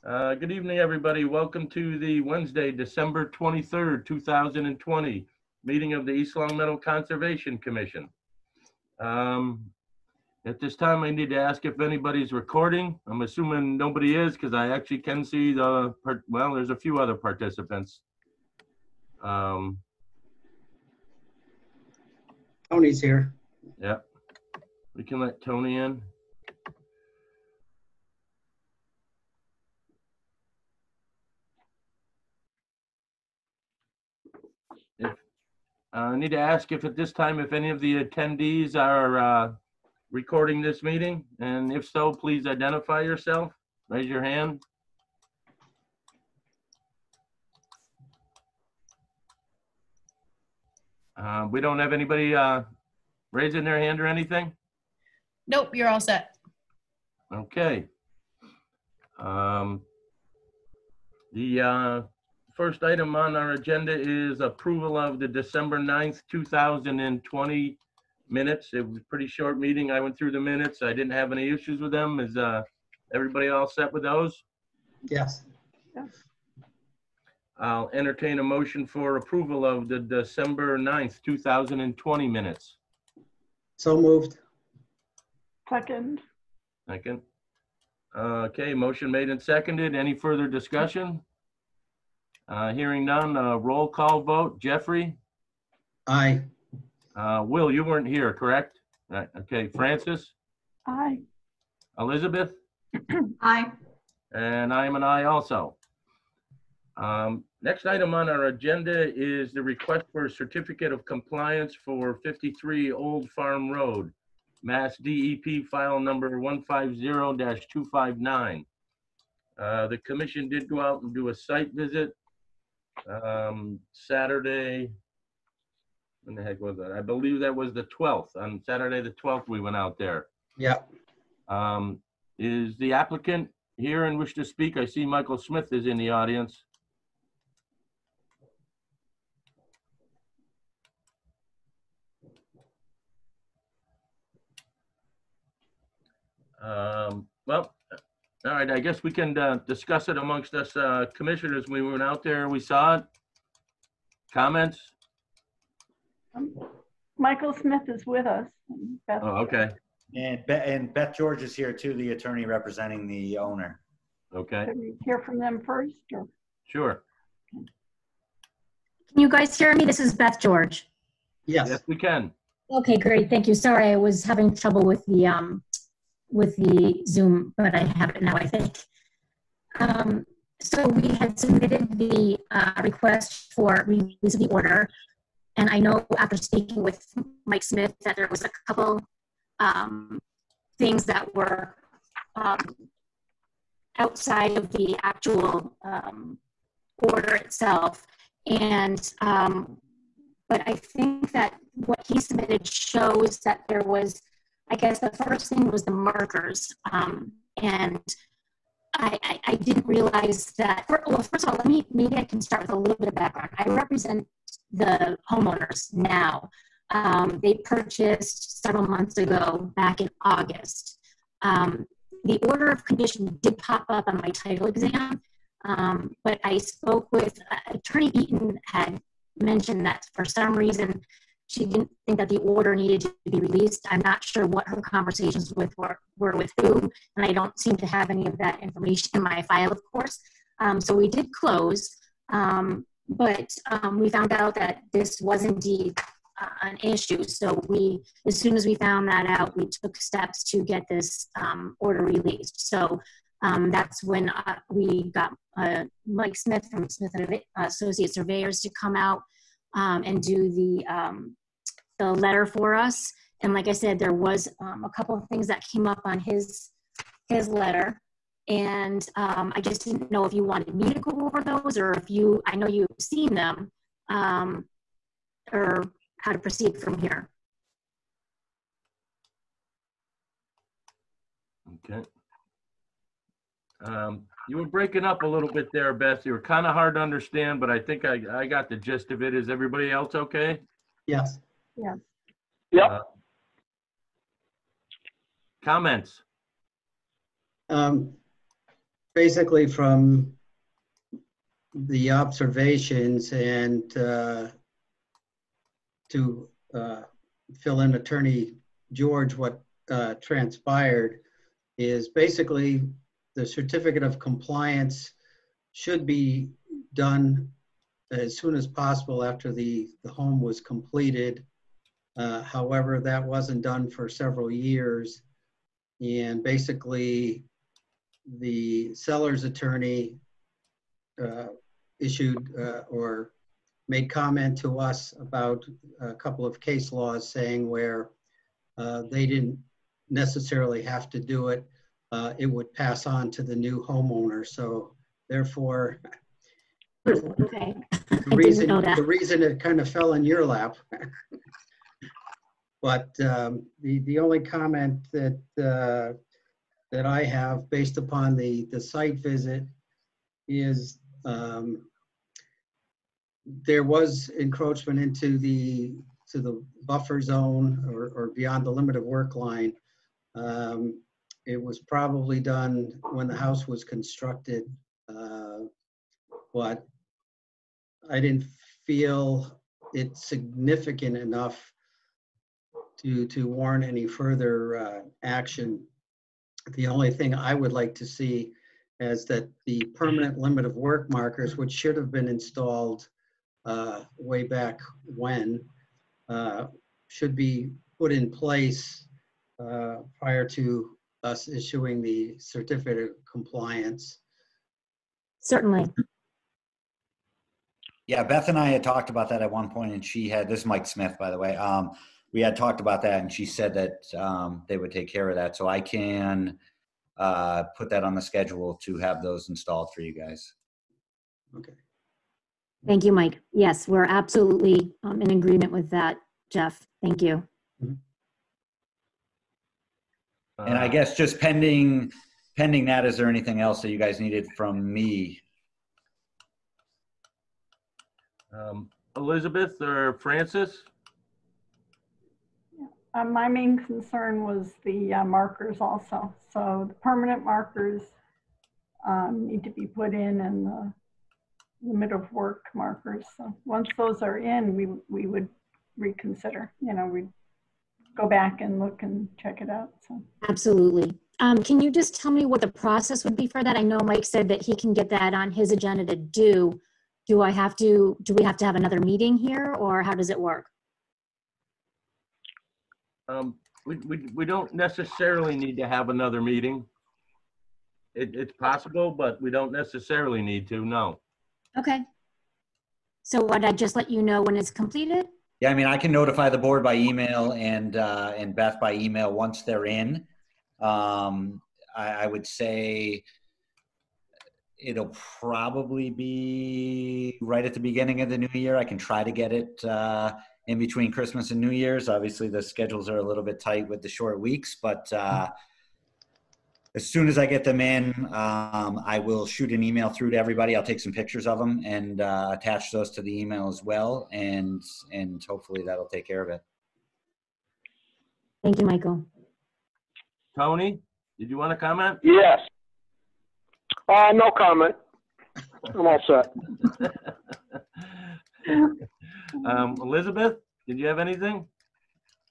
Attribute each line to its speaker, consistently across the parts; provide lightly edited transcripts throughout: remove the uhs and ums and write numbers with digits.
Speaker 1: Good evening, everybody. Welcome to the Wednesday, December 23rd, 2020 meeting of the East Long Meadow Conservation Commission. At this time, I need to ask if anybody's recording. I'm assuming nobody is because I actually can see well, there's a few other participants.
Speaker 2: Tony's here.
Speaker 1: Yeah, we can let Tony in. I need to ask if at this time, if any of the attendees are recording this meeting, and if so, please identify yourself. Raise your hand. We don't have anybody raising their hand or anything?
Speaker 3: Nope, you're all set.
Speaker 1: Okay. The first item on our agenda is approval of the December 9th, 2020 minutes. It was a pretty short meeting. I went through the minutes. I didn't have any issues with them. Is everybody all set with those?
Speaker 2: Yes.
Speaker 1: I'll entertain a motion for approval of the December 9th, 2020 minutes.
Speaker 2: So moved.
Speaker 4: Second.
Speaker 1: Second. Okay, motion made and seconded. Any further discussion? Hearing none, roll call vote. Jeffrey?
Speaker 2: Aye.
Speaker 1: Will, you weren't here, correct? Right. Okay, Francis?
Speaker 4: Aye.
Speaker 1: Elizabeth?
Speaker 3: Aye.
Speaker 1: And I am an aye also. Next item on our agenda is the request for a certificate of compliance for 53 Old Farm Road, Mass DEP file number 150-259. The commission did go out and do a site visit Saturday. When the heck was that? I believe that was the 12th. On Saturday the 12th, we went out there.
Speaker 2: Yeah.
Speaker 1: Is the applicant here and wish to speak? I see Michael Smith is in the audience. Well, all right, I guess we can discuss it amongst us commissioners. We went out there, we saw it. Comments?
Speaker 4: Michael Smith is with us.
Speaker 1: Oh, okay.
Speaker 5: And Beth George is here too, the attorney representing the owner.
Speaker 1: Okay.
Speaker 4: Can we hear from them first? Or?
Speaker 1: Sure.
Speaker 6: Can you guys hear me? This is Beth George.
Speaker 2: Yes.
Speaker 1: Yes, we can.
Speaker 6: Okay, great. Thank you. Sorry, I was having trouble with the Zoom, but I have it now, I think. So we had submitted the request for release of the order. And I know after speaking with Mike Smith that there was a couple things that were outside of the actual order itself. And, but I think that what he submitted shows that there was, I guess the first thing was the markers. And I didn't realize that, well, first of all, maybe I can start with a little bit of background. I represent the homeowners now. They purchased several months ago, back in August. The order of condition did pop up on my title exam, but I spoke with Attorney Eaton had mentioned that for some reason she didn't think that the order needed to be released. I'm not sure what her conversations were with who, and I don't seem to have any of that information in my file, of course. So we did close, but we found out that this was indeed an issue. So as soon as we found that out, we took steps to get this order released. So that's when we got Mike Smith from Smith Associate Surveyors to come out and do the letter for us. And like I said, there was a couple of things that came up on his letter. And I just didn't know if you wanted me to go over those, or if I know you've seen them, or how to proceed from here.
Speaker 1: Okay. You were breaking up a little bit there, Beth. You were kind of hard to understand, but I think I got the gist of it. Is everybody else okay?
Speaker 2: Yes.
Speaker 4: Yeah.
Speaker 7: Yep.
Speaker 1: Comments?
Speaker 2: basically from the observations and to fill in Attorney George, what transpired is basically the certificate of compliance should be done as soon as possible after the home was completed. However, that wasn't done for several years. And basically, the seller's attorney issued or made comment to us about a couple of case laws saying where they didn't necessarily have to do it. It would pass on to the new homeowner. So therefore,
Speaker 6: Okay. I didn't know that.
Speaker 2: the reason it kind of fell in your lap. But the only comment that I have based upon the site visit is there was encroachment into the buffer zone or beyond the limit of work line. It was probably done when the house was constructed, but I didn't feel it significant enough to warrant any further action. The only thing I would like to see is that the permanent limit of work markers, which should have been installed way back when, should be put in place prior to us issuing the certificate of compliance.
Speaker 6: Certainly.
Speaker 5: Yeah, Beth and I had talked about that at one point, and she had, this is Mike Smith, by the way. We had talked about that, and she said that they would take care of that. So I can put that on the schedule to have those installed for you guys.
Speaker 2: Okay.
Speaker 6: Thank you, Mike. Yes, we're absolutely in agreement with that, Jeff. Thank you.
Speaker 5: And I guess just pending that, is there anything else that you guys needed from me?
Speaker 1: Elizabeth or Francis?
Speaker 4: My main concern was the markers also. So the permanent markers need to be put in, and the limit of work markers. So once those are in, we would reconsider, we'd go back and look and check it out. So
Speaker 6: Absolutely. Can you just tell me what the process would be for that? I know Mike said that he can get that on his agenda to do. Do we have to have another meeting here, or how does it work?
Speaker 1: We don't necessarily need to have another meeting. It's possible, but we don't necessarily need to, no.
Speaker 6: Okay. So would I just let you know when it's completed?
Speaker 5: Yeah, I mean, I can notify the board by email and Beth by email once they're in. I would say it'll probably be right at the beginning of the new year. I can try to get it in between Christmas and New Year's. Obviously, the schedules are a little bit tight with the short weeks, but as soon as I get them in, I will shoot an email through to everybody. I'll take some pictures of them and attach those to the email as well, and hopefully that'll take care of it.
Speaker 6: Thank you, Michael.
Speaker 1: Tony, did you want to comment?
Speaker 7: Yes. No comment. I'm all set.
Speaker 1: Elizabeth, did you have anything?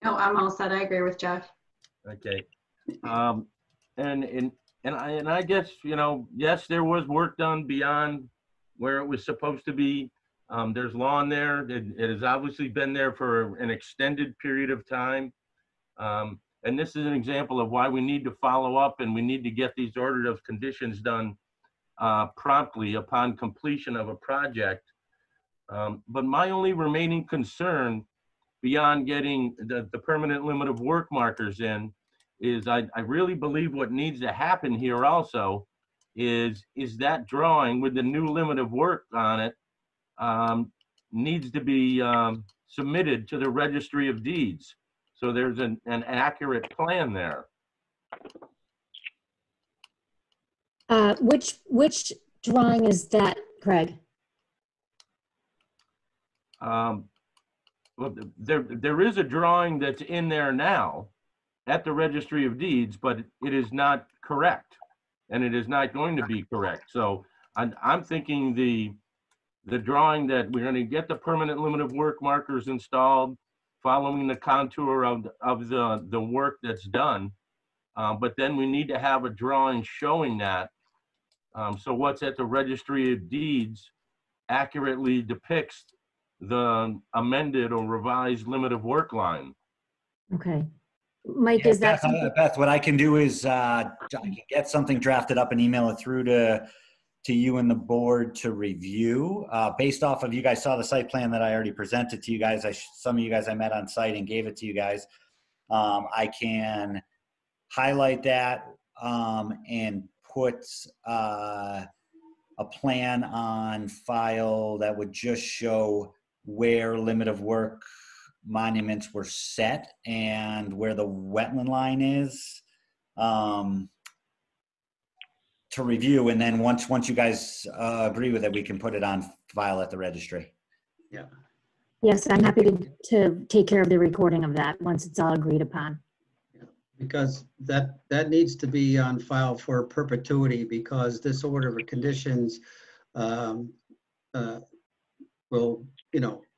Speaker 3: No, I'm all set. I agree with Jeff.
Speaker 1: Okay. And I guess, yes, there was work done beyond where it was supposed to be. There's lawn there. It has obviously been there for an extended period of time. And this is an example of why we need to follow up, and we need to get these order of conditions done promptly upon completion of a project. But my only remaining concern beyond getting the permanent limit of work markers in is I really believe what needs to happen here also is that drawing with the new limit of work on it needs to be submitted to the Registry of Deeds. So there's an accurate plan there.
Speaker 6: Which drawing is that, Craig?
Speaker 1: Well, there is a drawing that's in there now at the Registry of Deeds, but it is not correct. and it is not going to be correct. So I'm thinking the drawing that we're going to get the permanent limit of work markers installed, following the contour of the work that's done. But then we need to have a drawing showing that. So what's at the Registry of Deeds accurately depicts the amended or revised limit of work line.
Speaker 8: Okay. Mike,
Speaker 5: Yeah,
Speaker 8: is that something?
Speaker 5: Beth, what I can do is I can get something drafted up and email it through to you and the board to review. Based off of, you guys saw the site plan that I already presented to you guys. Some of you guys I met on site and gave it to you guys. I can highlight that and put a plan on file that would just show where limit of work monuments were set and where the wetland line is to review. And then once you guys agree with it, we can put it on file at the registry.
Speaker 2: Yeah,
Speaker 8: Yes, I'm happy to take care of the recording of that once it's all agreed upon.
Speaker 2: because that needs to be on file for perpetuity, because this order of conditions will,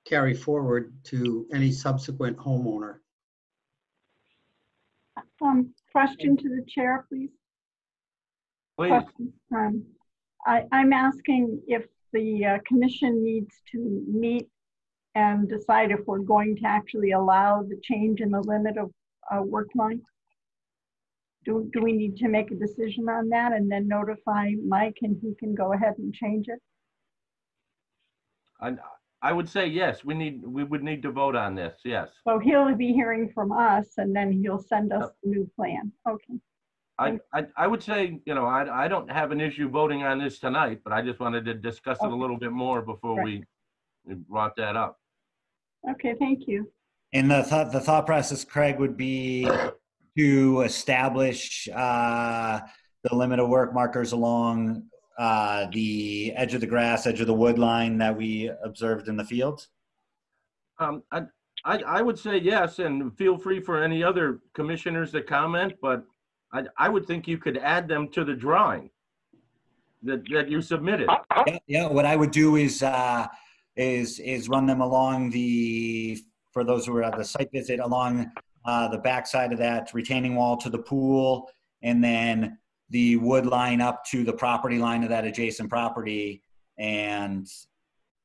Speaker 2: carry forward to any subsequent homeowner.
Speaker 4: Question to the chair, please.
Speaker 1: Please.
Speaker 4: Question. I'm asking if the commission needs to meet and decide if we're going to actually allow the change in the limit of work line. Do we need to make a decision on that and then notify Mike and he can go ahead and change it?
Speaker 1: I would say yes. We would need to vote on this. Yes.
Speaker 4: So he'll be hearing from us and then he'll send us the new plan. Okay.
Speaker 1: I would say, I don't have an issue voting on this tonight, but I just wanted to discuss it a little bit more before we brought that up.
Speaker 4: Okay, thank you.
Speaker 5: And the thought process, Craig, would be to establish the limit of work markers along the edge of the grass, edge of the wood line that we observed in the field?
Speaker 1: I would say yes, and feel free for any other commissioners that comment, but I would think you could add them to the drawing that you submitted.
Speaker 5: Yeah, what I would do is run them along for those who were at the site visit, along the backside of that retaining wall to the pool, and then the wood line up to the property line of that adjacent property. And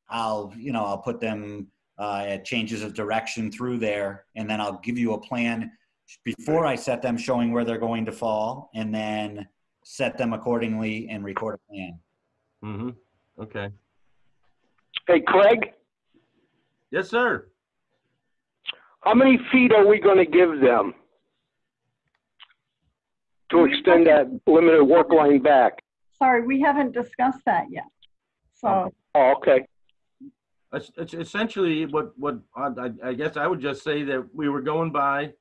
Speaker 5: I'll put them at changes of direction through there. And then I'll give you a plan before I set them showing where they're going to fall, and then set them accordingly and record a plan.
Speaker 1: Mm-hmm. Okay.
Speaker 7: Hey, Craig,
Speaker 1: Yes, sir.
Speaker 7: how many feet are we going to give them to extend that limited work line back?
Speaker 4: Sorry, we haven't discussed that yet. So,
Speaker 7: Oh, okay.
Speaker 1: It's essentially what I guess I would just say that we were going by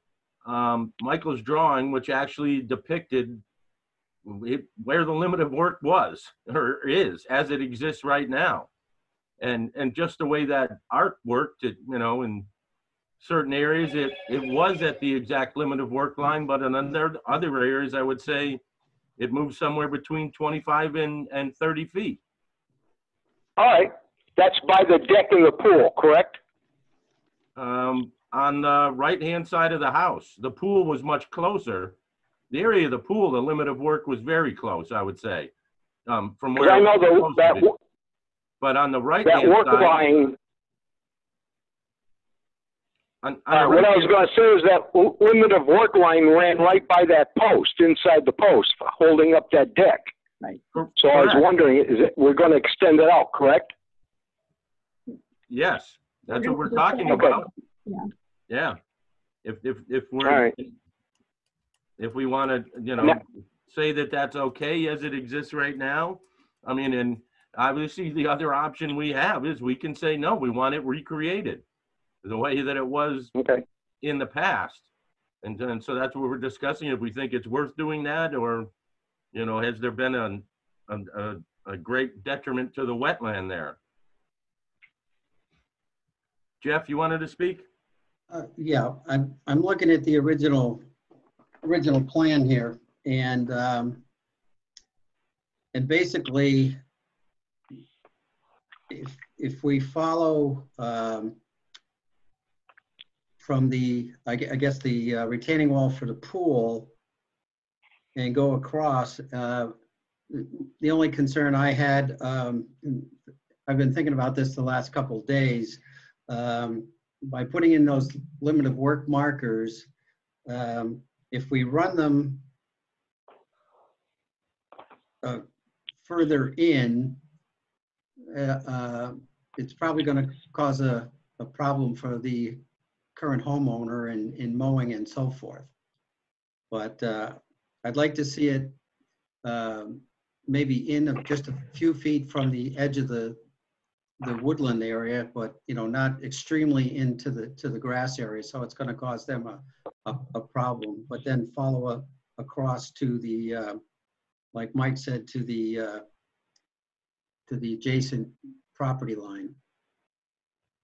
Speaker 1: Michael's drawing, which actually depicted where the limit of work was or is as it exists right now. And just the way that art worked, in certain areas, it was at the exact limit of work line, but in other areas, I would say it moves somewhere between 25 and 30 feet.
Speaker 7: All right. That's by the deck in the pool, correct?
Speaker 1: On the right-hand side of the house. The pool was much closer. The area of the pool, the limit of work was very close, I would say. From where
Speaker 7: I know
Speaker 1: but on the
Speaker 7: that
Speaker 1: right-hand
Speaker 7: work
Speaker 1: side,
Speaker 7: line.
Speaker 1: on
Speaker 7: What I was going to say is that limit of work line ran right by that post, inside the post, holding up that deck.
Speaker 4: right.
Speaker 7: So I was wondering, we're going to extend it out, correct?
Speaker 1: Yes, that's what we're talking about. Yeah. If we're,
Speaker 7: All right.
Speaker 1: if we want to, say that that's okay as it exists right now. I mean, and obviously the other option we have is we can say, no, we want it recreated the way that it was in the past. And so that's what we're discussing. If we think it's worth doing that, or, has there been a great detriment to the wetland there? Jeff, you wanted to speak?
Speaker 2: Yeah, I'm looking at the original plan here, and And basically, if we follow from the, I guess the retaining wall for the pool and go across, the only concern I had, I've been thinking about this the last couple of days, by putting in those limit of work markers, if we run them further in, it's probably going to cause a problem for the current homeowner in mowing and so forth. But I'd like to see it maybe in just a few feet from the edge of the woodland area, but not extremely into the grass area. So it's going to cause them a problem. But then follow up across to the, like Mike said, to the adjacent property line.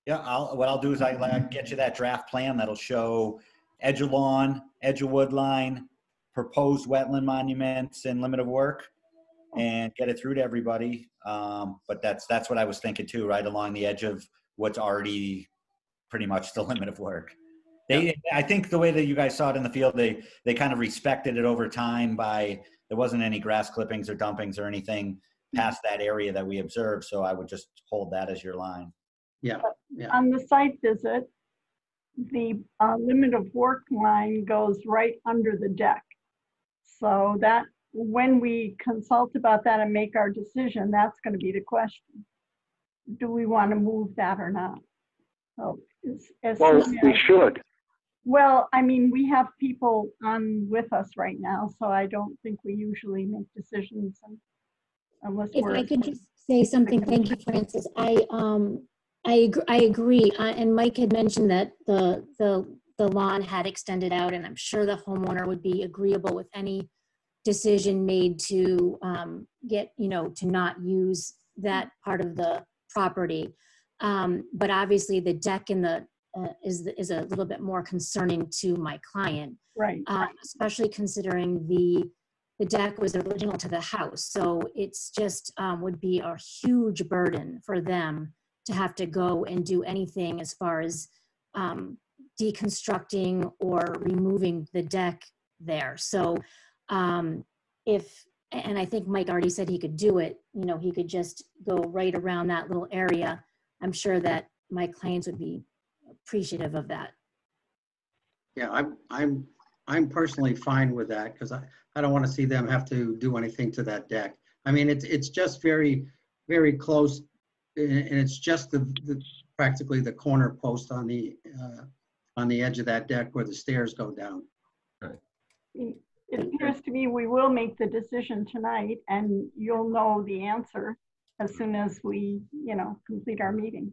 Speaker 5: Yeah, what I'll do is I'll get you that draft plan that'll show edge of lawn, edge of wood line, proposed wetland monuments and limit of work, and get it through to everybody. But that's what I was thinking too, right along the edge of what's already pretty much the limit of work. I think the way that you guys saw it in the field, they kind of respected it over time by, there wasn't any grass clippings or dumpings or anything past that area that we observed. So I would just hold that as your line.
Speaker 2: Yeah.
Speaker 4: On the site visit, the limit of work line goes right under the deck. So that when we consult about that and make our decision, that's going to be the question. Do we want to move that or not? So
Speaker 7: Well, we should.
Speaker 4: Well, I mean, we have people on with us right now, so I don't think we usually make decisions unless
Speaker 8: If
Speaker 4: we're.
Speaker 8: I could just say something, thank you, Francis. I agree. And Mike had mentioned that the lawn had extended out, and I'm sure the homeowner would be agreeable with any decision made to to not use that part of the property. But obviously the deck in the is a little bit more concerning to my client,
Speaker 4: Right.
Speaker 8: Especially considering the deck was original to the house. So it's just would be a huge burden for them to have to go and do anything as far as deconstructing or removing the deck there. So and I think Mike already said he could do it, he could just go right around that little area. I'm sure that my clients would be appreciative of that.
Speaker 2: Yeah, I'm personally fine with that because I don't want to see them have to do anything to that deck. I mean, it's just very, very close, and it's just the practically the corner post on the edge of that deck where the stairs go down.
Speaker 1: Right.
Speaker 4: It appears to me we will make the decision tonight, and you'll know the answer as soon as we, complete our meeting.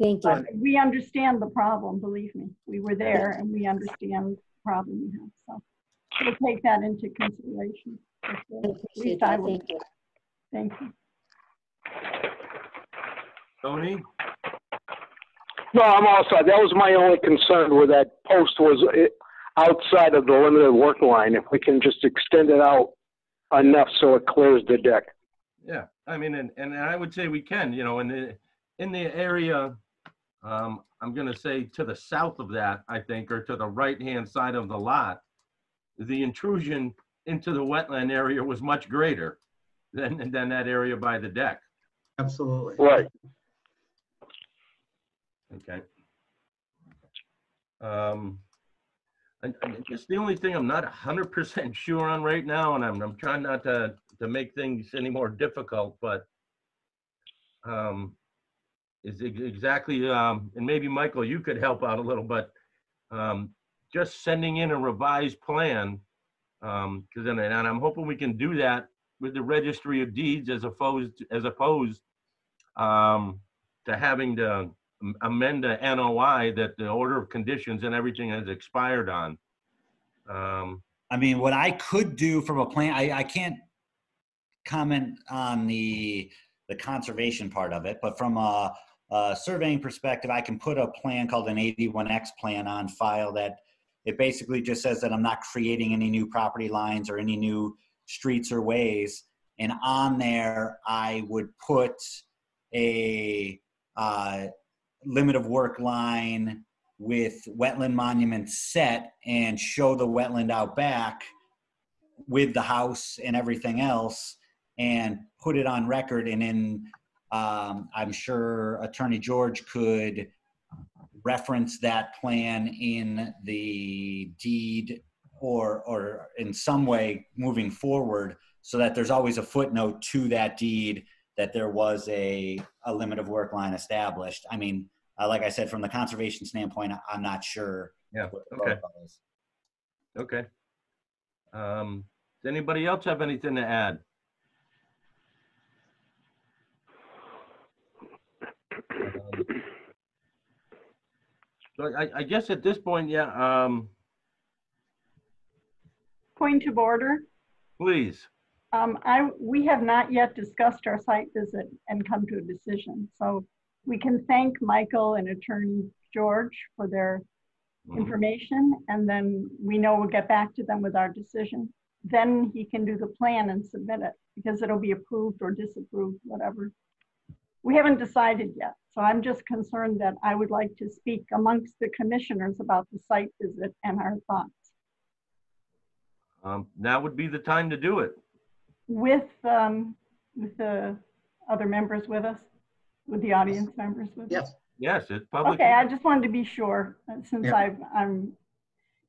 Speaker 8: Thank you.
Speaker 4: But we understand the problem, believe me. We were there and we understand the problem we have. So we'll take that into consideration.
Speaker 8: I
Speaker 4: At
Speaker 8: appreciate
Speaker 4: least I
Speaker 8: that.
Speaker 4: will.
Speaker 8: Thank you.
Speaker 4: Thank you.
Speaker 1: Tony?
Speaker 7: No, I'm all set. That was my only concern with that post was outside of the limited work line. If we can just extend it out enough so it clears the deck.
Speaker 1: Yeah, I mean, and I would say we can, in the area, I'm going to say to the south of that, I think, or to the right-hand side of the lot, the intrusion into the wetland area was much greater than that area by the deck.
Speaker 2: Absolutely.
Speaker 7: Right.
Speaker 1: Okay. I guess the only thing I'm not 100% sure on right now, and I'm trying not to make things any more difficult, but is exactly, and maybe Michael, you could help out a little, but just sending in a revised plan, because and I'm hoping we can do that with the Registry of Deeds as opposed to having to amend the NOI that the order of conditions and everything has expired on.
Speaker 5: I mean, what I could do from a plan, I can't comment on the conservation part of it, but from a surveying perspective, I can put a plan called an 81X plan on file that it basically just says that I'm not creating any new property lines or any new streets or ways. And on there, I would put a limit of work line with wetland monument set and show the wetland out back with the house and everything else, and put it on record. And in, I'm sure Attorney George could reference that plan in the deed or in some way moving forward, so that there's always a footnote to that deed that there was a limit of work line established. I mean, like I said, from the conservation standpoint, I'm not sure.
Speaker 1: Yeah,
Speaker 5: what the
Speaker 1: okay.
Speaker 5: protocol is.
Speaker 1: Okay. Does anybody else have anything to add? So I guess at this point, yeah,
Speaker 4: Point of order.
Speaker 1: please.
Speaker 4: We have not yet discussed our site visit and come to a decision. So we can thank Michael and Attorney George for their information, and then we know we'll get back to them with our decision. Then he can do the plan and submit it, because it'll be approved or disapproved, whatever. We haven't decided yet. So I'm just concerned that I would like to speak amongst the commissioners about the site visit and our thoughts.
Speaker 1: Now would be the time to do it.
Speaker 4: With the other members with us, with the audience members with us?
Speaker 2: Yes.
Speaker 1: Yes, it's public.
Speaker 4: Okay, I just wanted to be sure, since
Speaker 2: Yeah.
Speaker 4: I'm,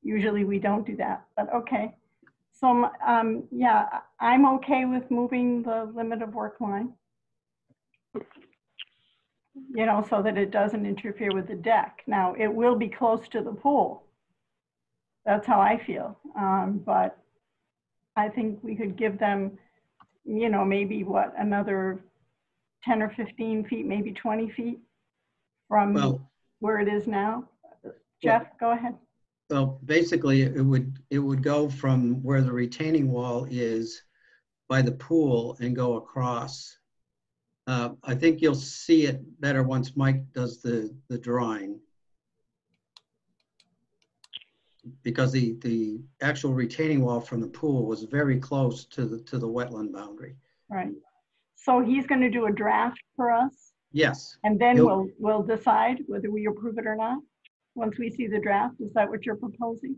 Speaker 4: usually we don't do that, but okay. So, yeah, I'm okay with moving the limit of work line. You know, so that it doesn't interfere with the deck. Now, it will be close to the pool. That's how I feel. But I think we could give them, you know, maybe what, another 10 or 15 feet, maybe 20 feet from
Speaker 2: Well,
Speaker 4: where it is now. Jeff, go ahead.
Speaker 2: well, basically, it would go from where the retaining wall is by the pool and go across. I think you'll see it better once Mike does the drawing, because the actual retaining wall from the pool was very close to the wetland boundary.
Speaker 4: Right. So he's going to do a draft for us,
Speaker 2: Yes.
Speaker 4: and then
Speaker 2: He'll-
Speaker 4: we'll decide whether we approve it or not. Once we see the draft, is that what you're proposing?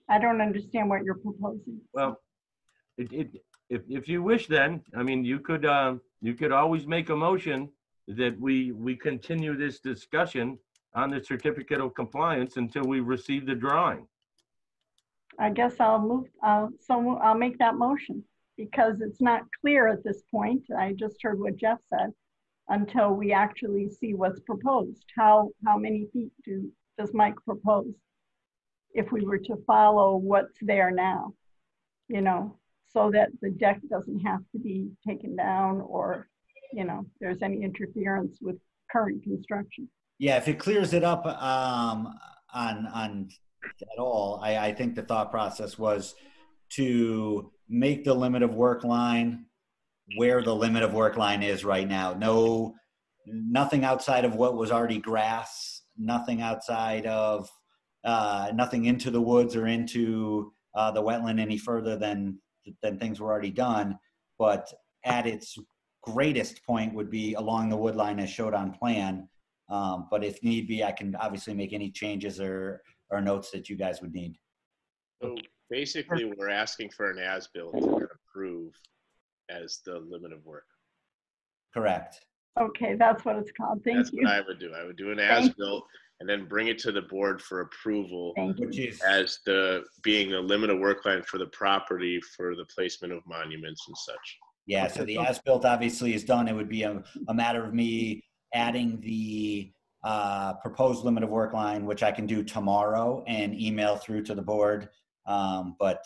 Speaker 4: I don't understand what you're proposing.
Speaker 1: Well, if you wish, then, I mean, you could always make a motion that we continue this discussion on the certificate of compliance until we receive the drawing.
Speaker 4: I guess I'll make that motion, because it's not clear at this point. I just heard what Jeff said, until we actually see what's proposed. How many feet does Mike propose if we were to follow what's there now, you know, so that the deck doesn't have to be taken down, or, you know, there's any interference with current construction.
Speaker 5: Yeah, if it clears it up on at all, I think the thought process was to make the limit of work line where the limit of work line is right now. Nothing outside of what was already grass, nothing outside of, nothing into the woods or into the wetland any further than things were already done. But at its greatest point would be along the wood line as showed on plan. But if need be, I can obviously make any changes or notes that you guys would need.
Speaker 9: So basically, we're asking for an as-built to approve as the limit of work.
Speaker 5: Correct.
Speaker 4: Okay, that's what it's called. Thank
Speaker 9: That's
Speaker 4: you.
Speaker 9: what I would do. I would do an
Speaker 4: Thank
Speaker 9: as-built and then bring it to the board for approval
Speaker 4: Thank you.
Speaker 5: Which is,
Speaker 9: as being a limit of work line for the property for the placement of monuments and such.
Speaker 5: yeah, so the as-built obviously is done. It would be a matter of me adding the proposed limit of work line, which I can do tomorrow and email through to the board. But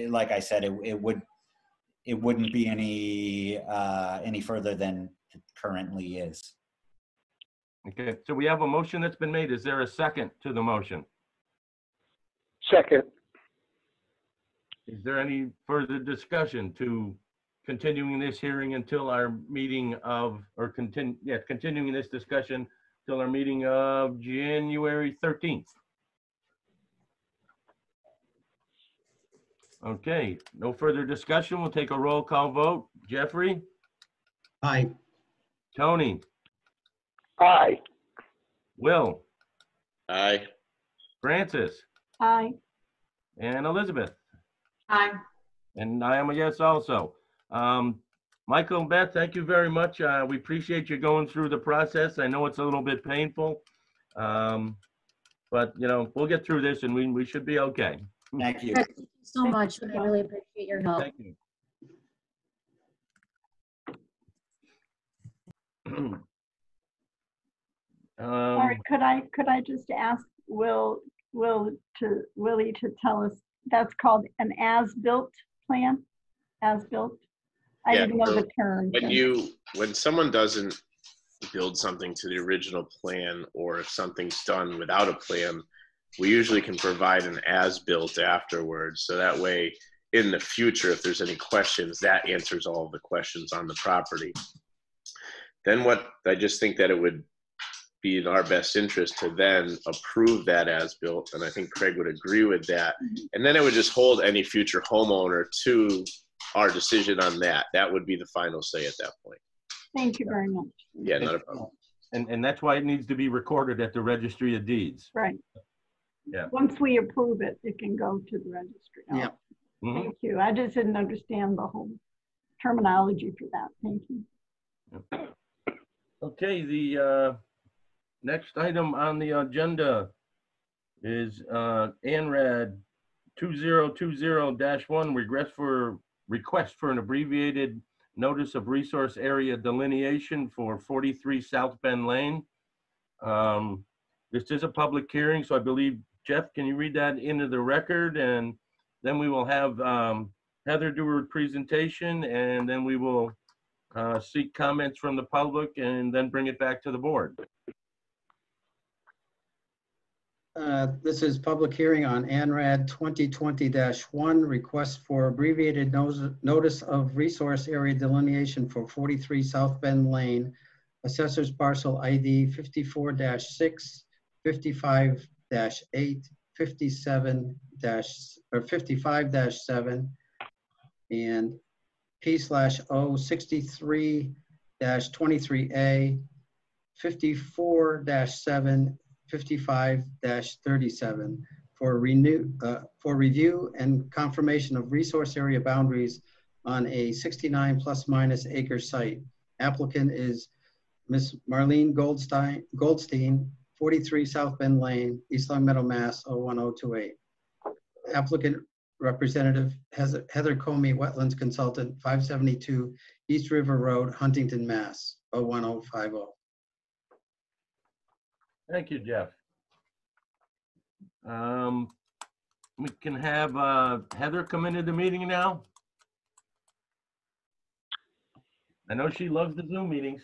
Speaker 5: like I said, it wouldn't be any further than it currently is.
Speaker 1: Okay, so we have a motion that's been made. Is there a second to the motion?
Speaker 7: Second.
Speaker 1: Is there any further discussion to continuing this hearing until our meeting of, or continuing this discussion till our meeting of January 13th? Okay, no further discussion. We'll take a roll call vote. Jeffrey,
Speaker 2: Aye.
Speaker 1: Tony,
Speaker 7: Aye.
Speaker 1: Will,
Speaker 9: Aye.
Speaker 1: Francis,
Speaker 4: Aye.
Speaker 1: and Elizabeth.
Speaker 3: Aye.
Speaker 1: And I am a yes also. Michael and Beth, thank you very much. We appreciate you going through the process. I know it's a little bit painful. But you know, we'll get through this and we should be okay.
Speaker 5: Thank you.
Speaker 8: Thank you so much. I really appreciate your help.
Speaker 1: Thank you.
Speaker 4: Sorry, could I just ask Willie to tell us, that's called an as-built plan? As-built? I
Speaker 9: Yeah,
Speaker 4: didn't know
Speaker 9: so
Speaker 4: the term.
Speaker 9: when someone doesn't build something to the original plan, or if something's done without a plan, we usually can provide an as-built afterwards. So that way, in the future, if there's any questions, that answers all of the questions on the property. Then what, I just think that it would be in our best interest to then approve that as-built, and I think Craig would agree with that. And then it would just hold any future homeowner to our decision on that. That would be the final say at that point.
Speaker 4: Thank you very much.
Speaker 9: Yeah, not a problem.
Speaker 1: And that's why it needs to be recorded at the Registry of Deeds.
Speaker 4: Right.
Speaker 1: Yeah.
Speaker 4: Once we approve it, it can go to the registry.
Speaker 2: Yeah.
Speaker 1: Mhm.
Speaker 4: Thank you. I just didn't understand the whole terminology for that. Thank you.
Speaker 1: Okay, the next item on the agenda is Anrad 2020-1, request for an abbreviated notice of resource area delineation for 43 South Bend Lane. This is a public hearing, so I believe, Jeff, can you read that into the record? And then we will have Heather do her presentation, and then we will seek comments from the public and then bring it back to the board.
Speaker 2: This is public hearing on Anrad 2020-1, request for abbreviated notice of resource area delineation for 43 South Bend Lane, Assessors Parcel ID 54-6, 55-8, 55-7, and P/O 63-23A, 54-7, 55-37 for review and confirmation of resource area boundaries on a 69 plus minus acre site. Applicant is Ms. Marlene Goldstein, 43 South Bend Lane, East Long Meadow, Mass. 01028. Applicant representative Heather Comey, Wetlands Consultant, 572 East River Road, Huntington, Mass. 01050.
Speaker 1: Thank you, Jeff. We can have Heather come into the meeting now. I know she loves the Zoom meetings.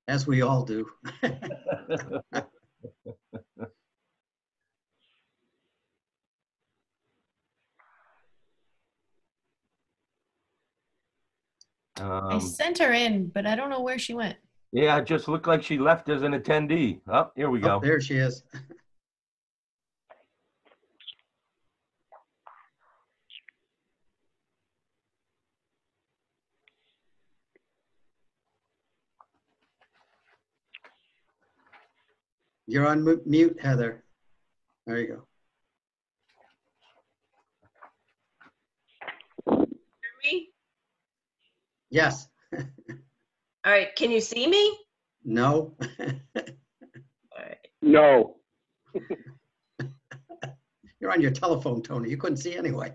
Speaker 2: As we all do.
Speaker 10: I sent her in, but I don't know where she went.
Speaker 1: Yeah, it just looked like she left as an attendee. Oh, here we go.
Speaker 2: Oh, there she is. You're on mute, Heather. There you go.
Speaker 11: Hear me?
Speaker 2: Yes.
Speaker 11: All right, can you see me?
Speaker 2: No.
Speaker 11: All right.
Speaker 7: No.
Speaker 2: You're on your telephone, Tony. You couldn't see anyway.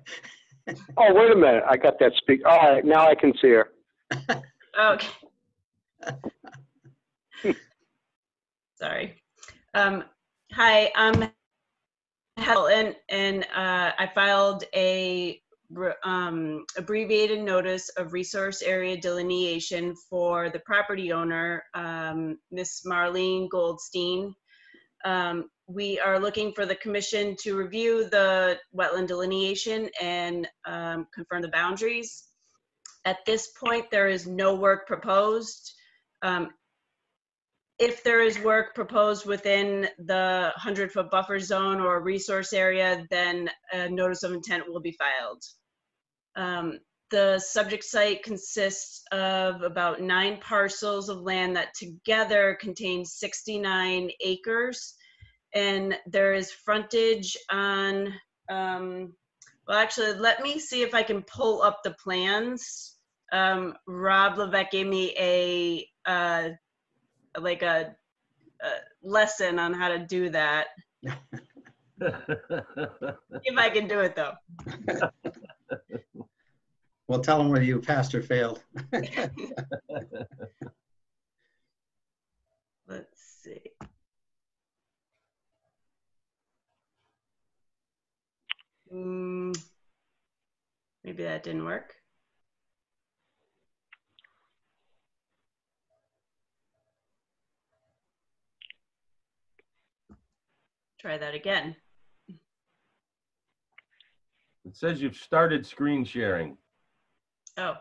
Speaker 7: Oh, wait a minute. I got that speak. All right, now I can see her.
Speaker 11: Okay. Sorry. Hi, I'm Helen, and I filed a abbreviated notice of resource area delineation for the property owner, Miss Marlene Goldstein. We are looking for the commission to review the wetland delineation and confirm the boundaries. At this point, there is no work proposed. if there is work proposed within the 100-foot buffer zone or resource area, then a notice of intent will be filed. The subject site consists of about 9 parcels of land that together contain 69 acres. And there is frontage on, well, actually, let me see if I can pull up the plans. Rob Levesque gave me a lesson on how to do that. If I can do it though.
Speaker 2: Well, tell them whether you passed or failed.
Speaker 11: Let's see. Maybe that didn't work. Try that again.
Speaker 1: It says you've started screen sharing.
Speaker 11: Oh,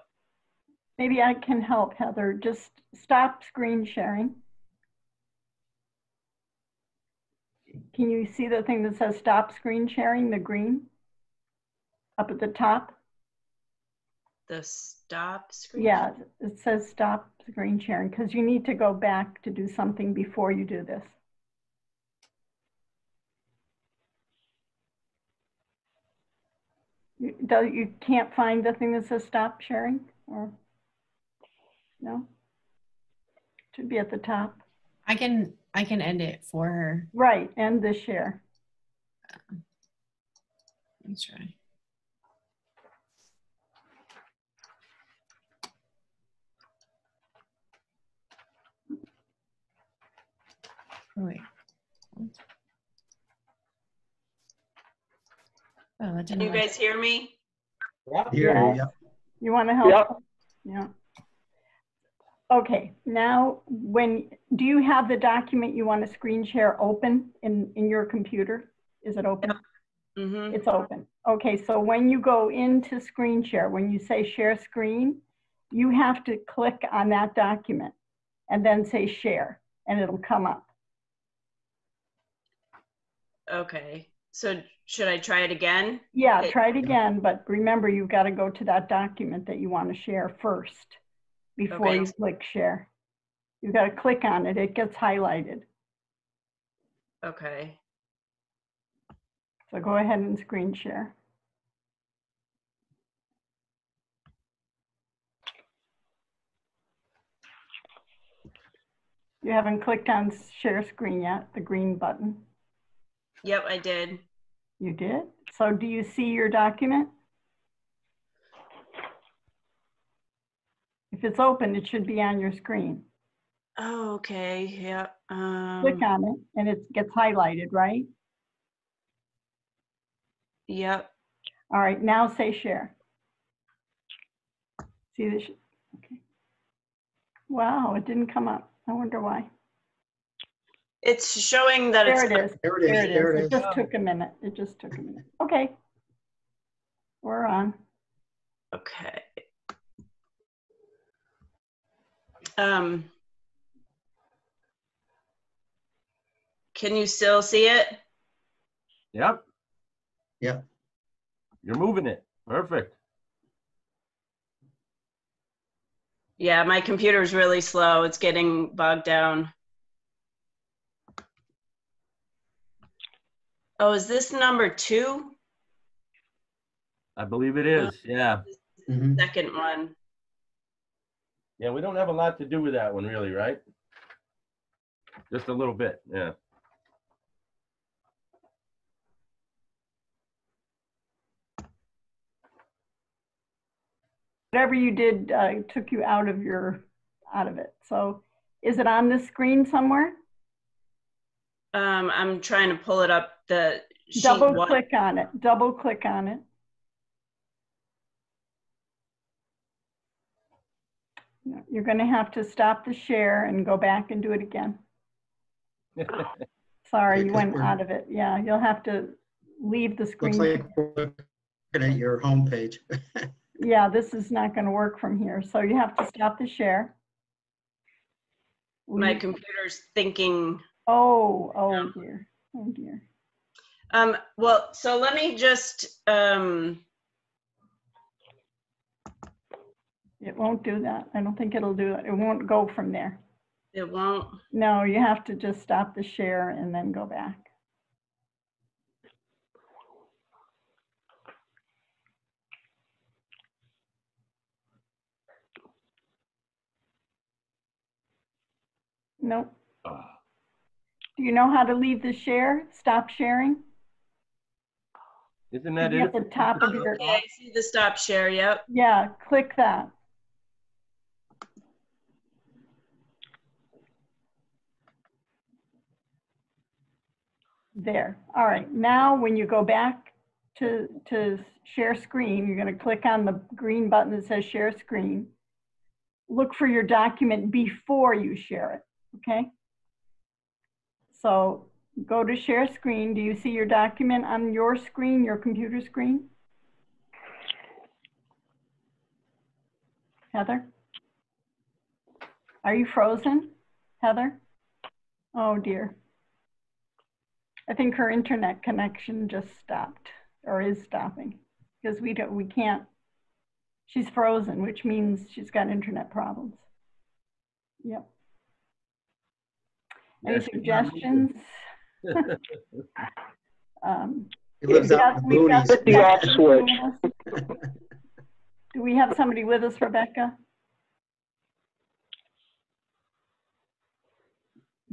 Speaker 4: Maybe I can help, Heather. Just stop screen sharing. Can you see the thing that says stop screen sharing, the green? Up at the top?
Speaker 11: the stop screen?
Speaker 4: Yeah, it says stop screen sharing because you need to go back to do something before you do this. You can't find the thing that says stop sharing, or no? Should be at the top.
Speaker 10: I can end it for her.
Speaker 4: Right, end the share.
Speaker 10: Let me try. Oh, wait. Oh, that
Speaker 11: Can
Speaker 10: didn't
Speaker 11: you
Speaker 10: work.
Speaker 11: guys hear me?
Speaker 2: Here,
Speaker 4: Yes. You want to help?
Speaker 7: Yep.
Speaker 4: Yeah. Okay, now do you have the document you want to screen share open in your computer? Is it open?
Speaker 11: Mm-hmm.
Speaker 4: It's open. Okay, so when you go into screen share, when you say share screen, you have to click on that document and then say share, and it'll come up.
Speaker 11: Okay. So should I try it again?
Speaker 4: Yeah, try it again, but remember you've got to go to that document that you want to share first before
Speaker 11: Okay.
Speaker 4: you click share. You've got to click on it, it gets highlighted.
Speaker 11: Okay.
Speaker 4: So go ahead and screen share. You haven't clicked on share screen yet, the green button.
Speaker 11: Yep, I did.
Speaker 4: You did? So do you see your document? If it's open, it should be on your screen.
Speaker 11: Oh, okay. Yeah.
Speaker 4: Click on it and it gets highlighted, right?
Speaker 11: Yep.
Speaker 4: All right, now say share. See this? Okay. Wow, it didn't come up. I wonder why.
Speaker 11: It's showing that
Speaker 4: There
Speaker 11: it's.
Speaker 4: it is.
Speaker 2: There it is.
Speaker 4: There it
Speaker 2: There
Speaker 4: is.
Speaker 2: it
Speaker 4: It
Speaker 2: is.
Speaker 4: just took a minute. It just took a minute. Okay. We're on.
Speaker 11: Okay. Can you still see it?
Speaker 1: Yep,
Speaker 2: Yep.
Speaker 1: you're moving it. Perfect.
Speaker 11: Yeah, my computer's really slow. It's getting bogged down. Oh, is this number 2?
Speaker 1: I believe it is. Yeah.
Speaker 2: Mhm.
Speaker 11: Second one.
Speaker 1: Yeah, we don't have a lot to do with that one really, right? Just a little bit, yeah.
Speaker 4: Whatever you did took you out of it. So is it on this screen somewhere?
Speaker 11: I'm trying to pull it up. The sheet
Speaker 4: Double
Speaker 11: one.
Speaker 4: click on it. Double click on it. You're going to have to stop the share and go back and do it again. Sorry, you went out of it. Yeah, you'll have to leave the screen.
Speaker 2: Looks like we're looking at your homepage.
Speaker 4: Yeah, this is not going to work from here. So you have to stop the share.
Speaker 11: My computer's thinking.
Speaker 4: Oh dear. Oh dear.
Speaker 11: Well, so let me just,
Speaker 4: It won't do that. I don't think it'll do it. It won't go from there.
Speaker 11: it won't.
Speaker 4: No, you have to just stop the share and then go back. Nope. Do you know how to leave the share? Stop sharing?
Speaker 1: Isn't that
Speaker 4: At
Speaker 1: it?
Speaker 4: the top of your,
Speaker 11: Okay, I see the stop share, yep.
Speaker 4: yeah, click that. There. All right. Now, when you go back to share screen, you're going to click on the green button that says share screen. Look for your document before you share it. Okay. So go to share screen. Do you see your document on your screen, your computer screen? Heather? Are you frozen, Heather? Oh dear. I think her internet connection just stopped or is stopping because we can't, she's frozen, which means she's got internet problems. Yep. Any suggestions?
Speaker 2: He lives out in the boonies.
Speaker 7: Hit the off switch.
Speaker 4: Do we have somebody with us, Rebecca?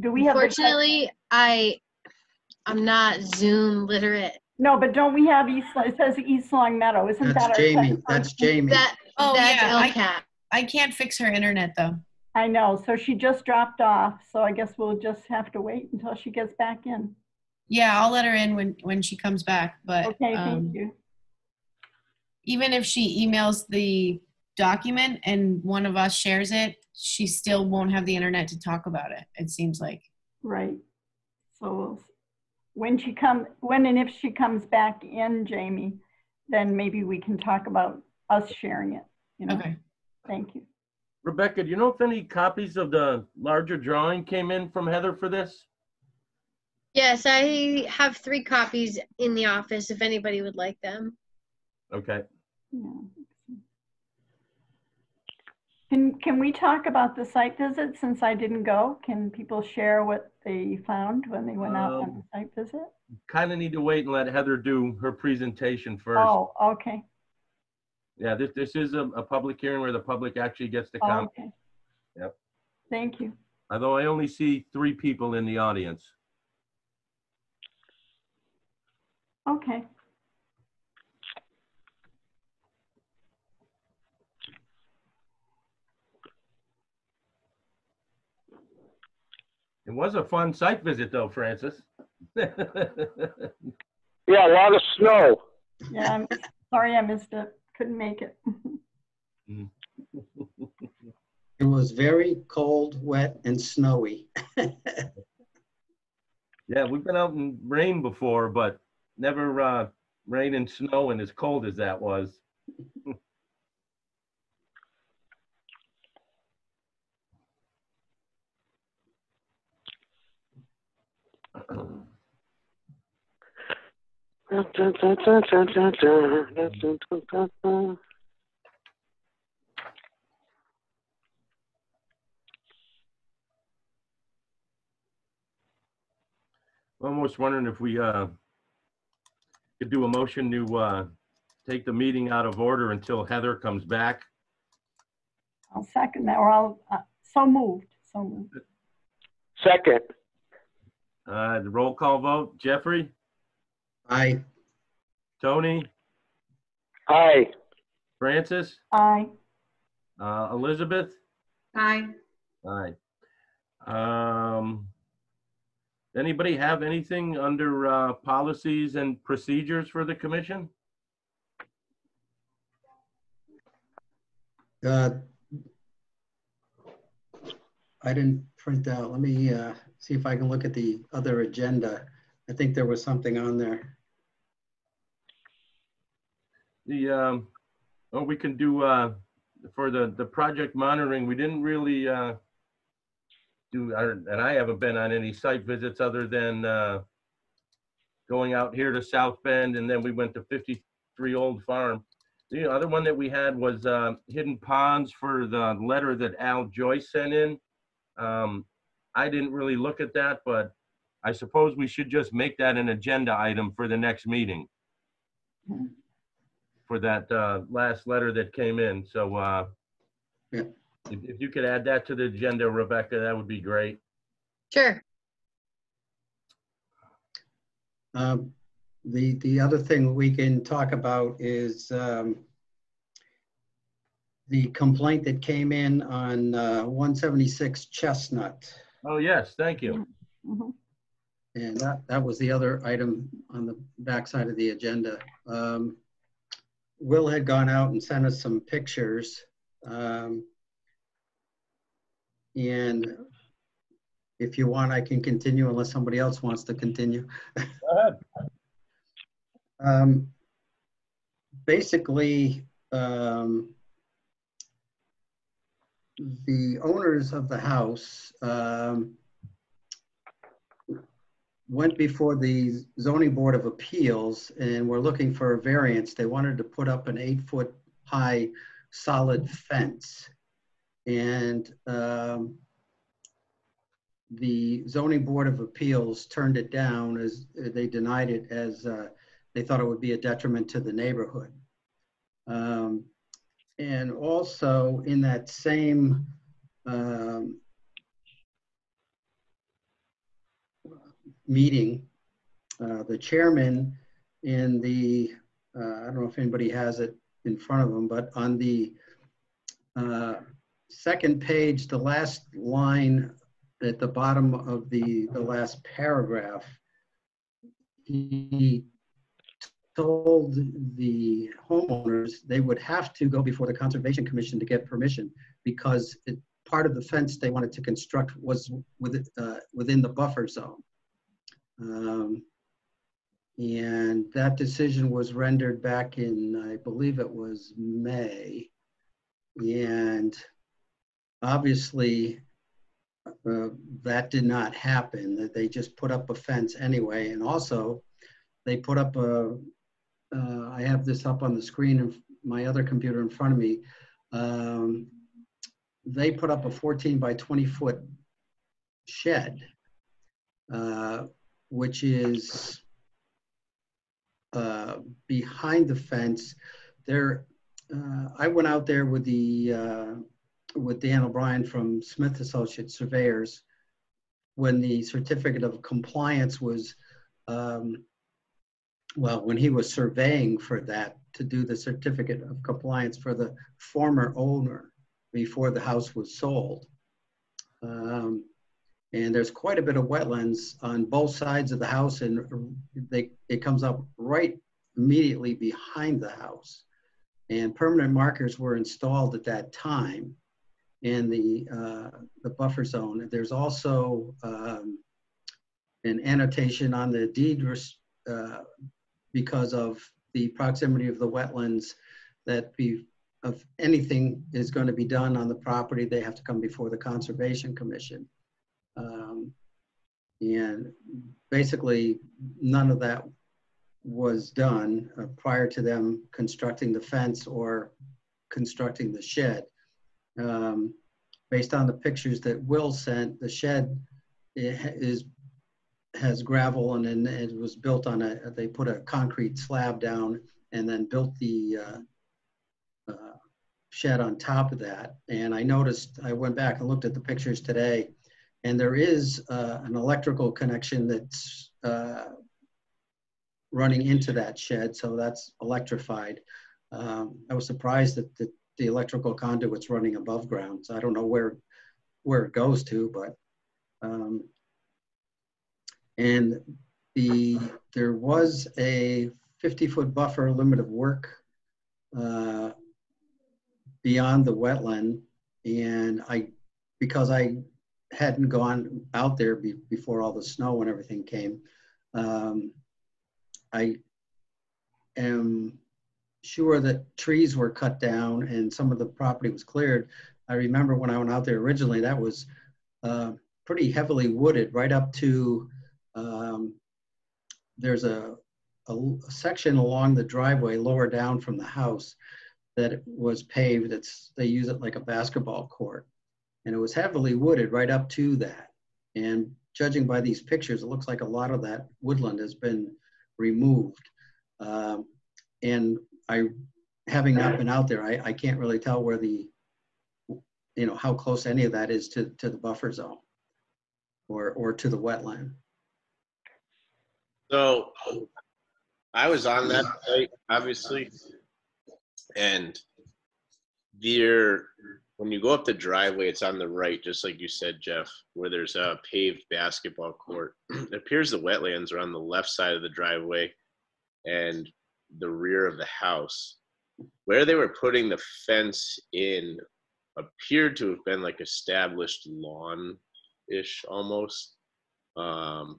Speaker 4: Do we have?
Speaker 12: Unfortunately, I'm not Zoom literate.
Speaker 4: No, but don't we have East? It says East Long Meadow. Isn't that
Speaker 2: That's
Speaker 4: our
Speaker 2: Jamie.
Speaker 4: text
Speaker 2: That's
Speaker 4: person?
Speaker 2: Jamie.
Speaker 12: That's
Speaker 10: yeah,
Speaker 12: LCAT.
Speaker 10: I can't fix her internet though.
Speaker 4: I know. So she just dropped off. So I guess we'll just have to wait until she gets back in.
Speaker 10: Yeah, I'll let her in when she comes back. But
Speaker 4: Okay, thank you.
Speaker 10: even if she emails the document and one of us shares it, she still won't have the internet to talk about it. It seems like.
Speaker 4: Right. So when and if she comes back in, Jamie, then maybe we can talk about us sharing it. You know?
Speaker 10: Okay.
Speaker 4: Thank you.
Speaker 1: Rebecca, do you know if any copies of the larger drawing came in from Heather for this?
Speaker 12: Yes, I have 3 copies in the office if anybody would like them.
Speaker 1: Okay.
Speaker 4: Yeah. Can we talk about the site visit since I didn't go? Can people share what they found when they went out on the site visit?
Speaker 1: Kind of need to wait and let Heather do her presentation first.
Speaker 4: Oh, okay.
Speaker 1: Yeah, this is a public hearing where the public actually gets to comment.
Speaker 4: Okay.
Speaker 1: Yep.
Speaker 4: Thank you.
Speaker 1: Although I only see 3 people in the audience.
Speaker 4: Okay.
Speaker 1: It was a fun site visit though, Francis.
Speaker 7: Yeah, a lot of snow.
Speaker 4: Yeah, I'm sorry I missed it. Couldn't make it.
Speaker 2: It was very cold, wet, and snowy.
Speaker 1: Yeah, we've been out in rain before, but never rain and snow and as cold as that was. I'm almost wondering if we could do a motion to take the meeting out of order until Heather comes back.
Speaker 4: I'll second that, or I'll, so moved.
Speaker 7: Second.
Speaker 1: The roll call vote, Jeffrey,
Speaker 2: Aye.
Speaker 1: Tony,
Speaker 7: Aye.
Speaker 1: Francis,
Speaker 4: Aye.
Speaker 1: Elizabeth,
Speaker 3: Aye.
Speaker 1: aye. Anybody have anything under policies and procedures for the commission?
Speaker 2: I didn't print out. Let me see if I can look at the other agenda. I think there was something on there.
Speaker 1: The oh, we can do for the project monitoring. We didn't really and I haven't been on any site visits other than going out here to South Bend, and then we went to 53 Old Farm. The other one that we had was Hidden Ponds for the letter that Al Joyce sent in. I didn't really look at that, but I suppose we should just make that an agenda item for the next meeting for that last letter that came in. So
Speaker 2: Yeah.
Speaker 1: if you could add that to the agenda, Rebecca, that would be great.
Speaker 12: Sure.
Speaker 2: The other thing we can talk about is the complaint that came in on 176 Chestnut.
Speaker 1: Oh, yes, thank you.
Speaker 4: Mhm.
Speaker 2: And that was the other item on the backside of the agenda. Will had gone out and sent us some pictures. And if you want, I can continue unless somebody else wants to continue.
Speaker 1: Go ahead.
Speaker 2: Basically, the owners of the house went before the Zoning Board of Appeals and were looking for a variance. They wanted to put up an 8-foot high solid fence. And the Zoning Board of Appeals turned it down as they denied it as they thought it would be a detriment to the neighborhood. And also in that same meeting, the chairman in the, I don't know if anybody has it in front of them, but on the second page, the last line at the bottom of the last paragraph, he told the homeowners they would have to go before the Conservation Commission to get permission because part of the fence they wanted to construct was within the buffer zone. And that decision was rendered back in, I believe it was May. And obviously that did not happen, that they just put up a fence anyway. And also they put up I have this up on the screen of my other computer in front of me. They put up a 14 by 20 foot shed, which is behind the fence. There, I went out there with with Dan O'Brien from Smith Associates Surveyors when the certificate of compliance was, well, when he was surveying for that to do the certificate of compliance for the former owner before the house was sold. And there's quite a bit of wetlands on both sides of the house, and it comes up right immediately behind the house. And permanent markers were installed at that time in the buffer zone. There's also an annotation on the deed because of the proximity of the wetlands that if anything is going to be done on the property, they have to come before the Conservation Commission. And basically none of that was done prior to them constructing the fence or constructing the shed. Based on the pictures that Will sent, the shed has gravel, and then it was built on they put a concrete slab down and then built the shed on top of that. And I noticed, I went back and looked at the pictures today, and there is an electrical connection that's running into that shed, so that's electrified. I was surprised that the electrical conduit's running above ground, so I don't know where it goes to, but and there was a 50-foot buffer limit of work beyond the wetland, and because I hadn't gone out there before all the snow and everything came, I am sure that trees were cut down and some of the property was cleared. I remember when I went out there originally, that was pretty heavily wooded right up to, there's a section along the driveway lower down from the house that was paved. They use it like a basketball court. And it was heavily wooded right up to that. And judging by these pictures, it looks like a lot of that woodland has been removed. And having not been out there, I can't really tell where how close any of that is to the buffer zone or to the wetland.
Speaker 9: So I was on that site, obviously, and when you go up the driveway, it's on the right, just like you said, Jeff, where there's a paved basketball court. It appears the wetlands are on the left side of the driveway and the rear of the house. Where they were putting the fence in appeared to have been like established lawn-ish almost, not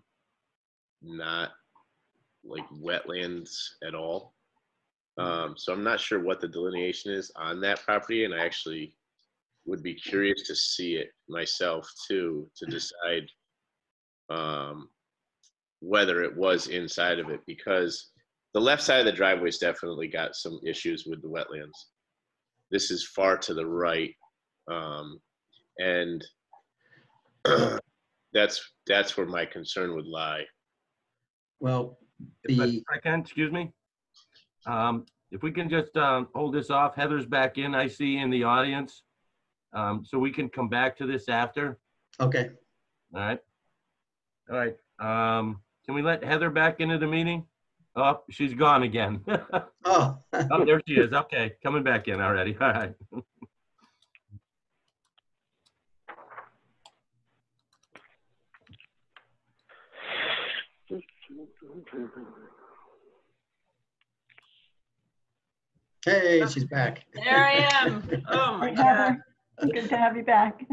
Speaker 9: like wetlands at all. So I'm not sure what the delineation is on that property, and I actually would be curious to see it myself too, to decide whether it was inside of it, because the left side of the driveway's definitely got some issues with the wetlands. This is far to the right, and that's where my concern would lie.
Speaker 2: Well,
Speaker 1: If I can, excuse me. If we can just hold this off, Heather's back in, I see in the audience. So we can come back to this after.
Speaker 2: Okay.
Speaker 1: All right. All right. Can we let Heather back into the meeting? Oh, she's gone again.
Speaker 2: Oh.
Speaker 1: Oh, there she is. Okay, coming back in already. All right.
Speaker 2: Hey, she's back.
Speaker 11: There I am. Oh my
Speaker 4: Hey,
Speaker 11: God.
Speaker 4: Heather, good to have you back.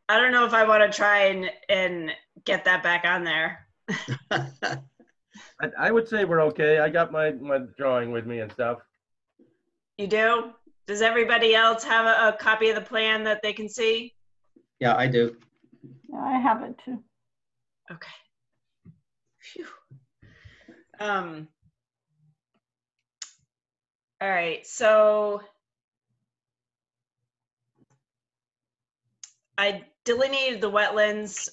Speaker 11: I don't know if I want to try and get that back on there.
Speaker 1: I would say we're okay. I got my drawing with me and stuff.
Speaker 11: You do? Does everybody else have a copy of the plan that they can see?
Speaker 2: Yeah, I do.
Speaker 4: Yeah, I have it too.
Speaker 11: Okay. Phew. All right, so I delineated the wetlands.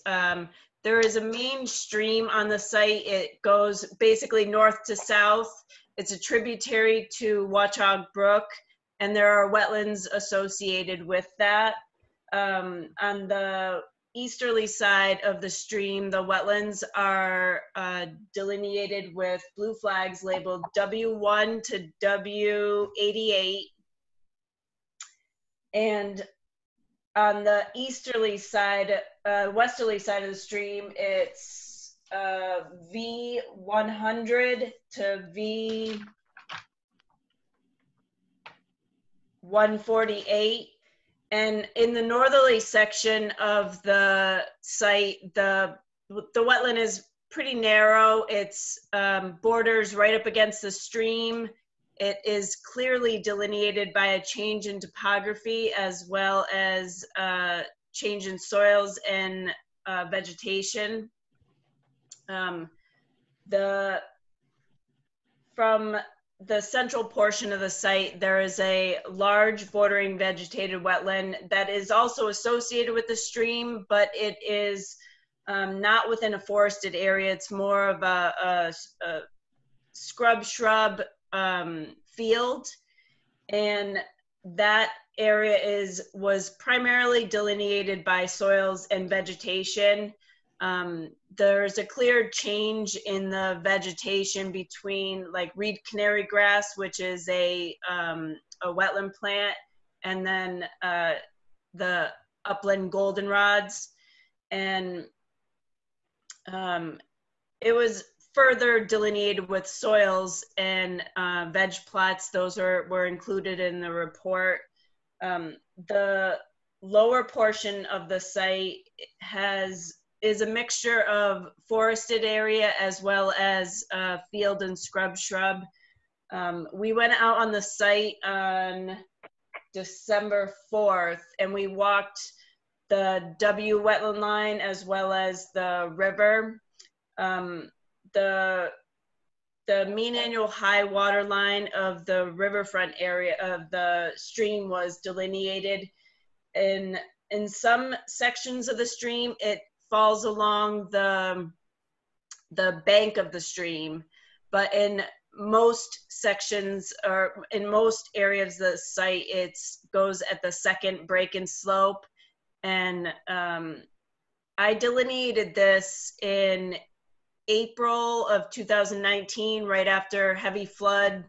Speaker 11: There is a main stream on the site. It goes basically north to south. It's a tributary to Watchog Brook, and there are wetlands associated with that. On the easterly side of the stream, the wetlands are delineated with blue flags labeled W1 to W88. And on the easterly side, westerly side of the stream, it's V100 to V148. And in the northerly section of the site, the wetland is pretty narrow. It's borders right up against the stream. It is clearly delineated by a change in topography as well as change in soils and vegetation. From the central portion of the site, there is a large bordering vegetated wetland that is also associated with the stream, but it is not within a forested area. It's more of a shrub field, and that area was primarily delineated by soils and vegetation. There's a clear change in the vegetation between like reed canary grass, which is a wetland plant, and then the upland goldenrods, and it was further delineated with soils and veg plots. Those were included in the report. The lower portion of the site is a mixture of forested area as well as field and shrub. We went out on the site on December 4th, and we walked the W wetland line as well as the river. The mean annual high water line of the riverfront area of the stream was delineated. In some sections of the stream, it falls along the bank of the stream, but in most sections or in most areas of the site, it goes at the second break and slope. And I delineated this in April of 2019, right after heavy flood,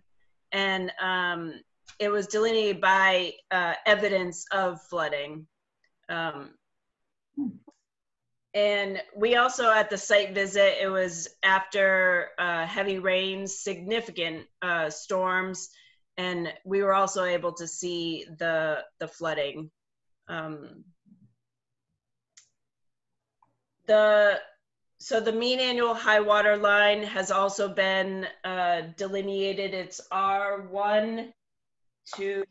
Speaker 11: and it was delineated by evidence of flooding. And we also, at the site visit, it was after heavy rains, significant storms, and we were also able to see the flooding. So the mean annual high water line has also been delineated. It's R1 to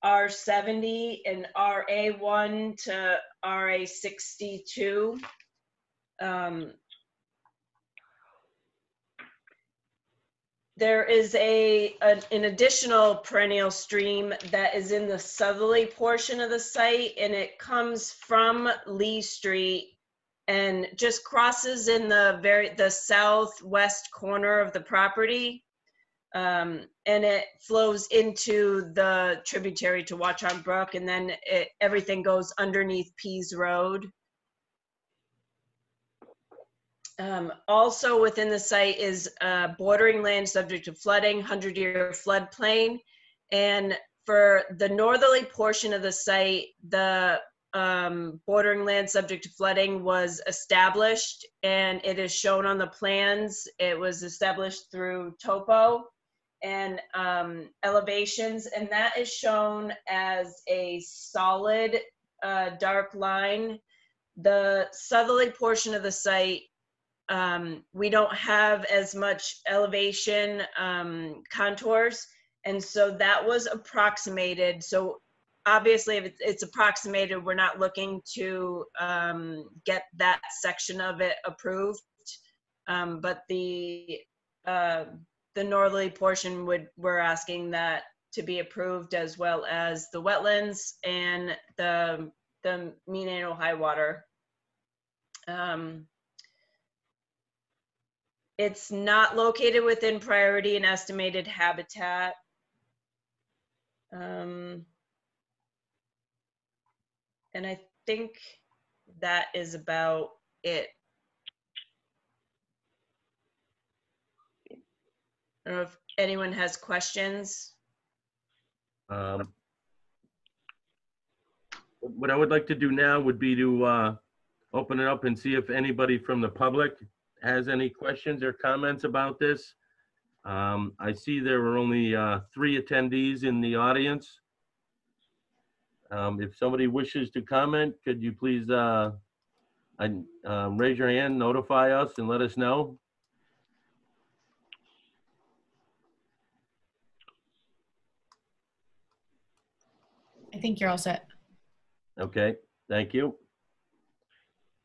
Speaker 11: R70 and RA1 to RA62. There is an additional perennial stream that is in the southerly portion of the site, and it comes from Lee Street and just crosses in the southwest corner of the property. And it flows into the tributary to Watchung Brook, and then everything goes underneath Pease Road. Also within the site is bordering land subject to flooding, 100-year floodplain. And for the northerly portion of the site, the bordering land subject to flooding was established, and it is shown on the plans. It was established through topo and elevations, and that is shown as a solid dark line. The southerly portion of the site, we don't have as much elevation contours, and so that was approximated. So obviously, if it's approximated, we're not looking to get that section of it approved, but the northerly portion we're asking that to be approved, as well as the wetlands and the mean annual high water. It's not located within priority and estimated habitat. And I think that is about it. I don't know if anyone has questions.
Speaker 1: What I would like to do now would be to open it up and see if anybody from the public has any questions or comments about this. I see there were only 3 attendees in the audience. If somebody wishes to comment, could you please raise your hand, notify us, and let us know?
Speaker 10: I think you're all set.
Speaker 1: Okay, thank you.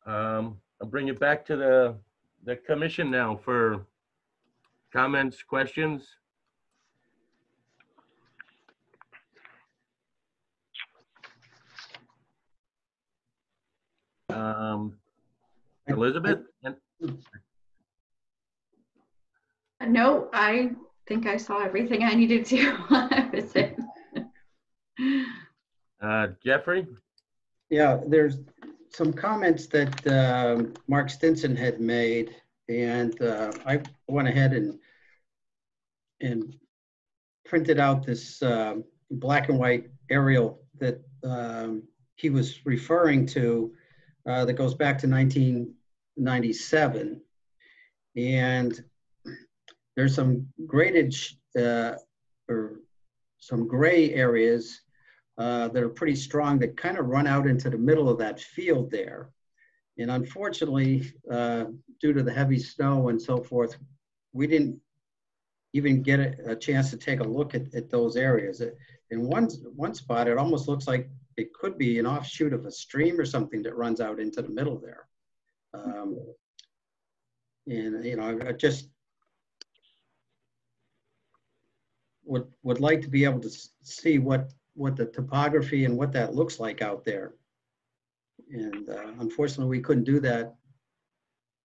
Speaker 1: I'll bring it back to the commission now for comments, questions. Elizabeth?
Speaker 3: No, I think I saw everything I needed to visit.
Speaker 1: Jeffrey?
Speaker 2: Yeah, there's some comments that Mark Stinson had made, and I went ahead and printed out this black and white aerial that he was referring to that goes back to 1997. And there's some gradage or some gray areas that are pretty strong that kind of run out into the middle of that field there. And unfortunately, due to the heavy snow and so forth, we didn't even get a chance to take a look at those areas. In one spot, it almost looks like it could be an offshoot of a stream or something that runs out into the middle there. And, you know, I just would like to be able to see what the topography and what that looks like out there. And unfortunately, we couldn't do that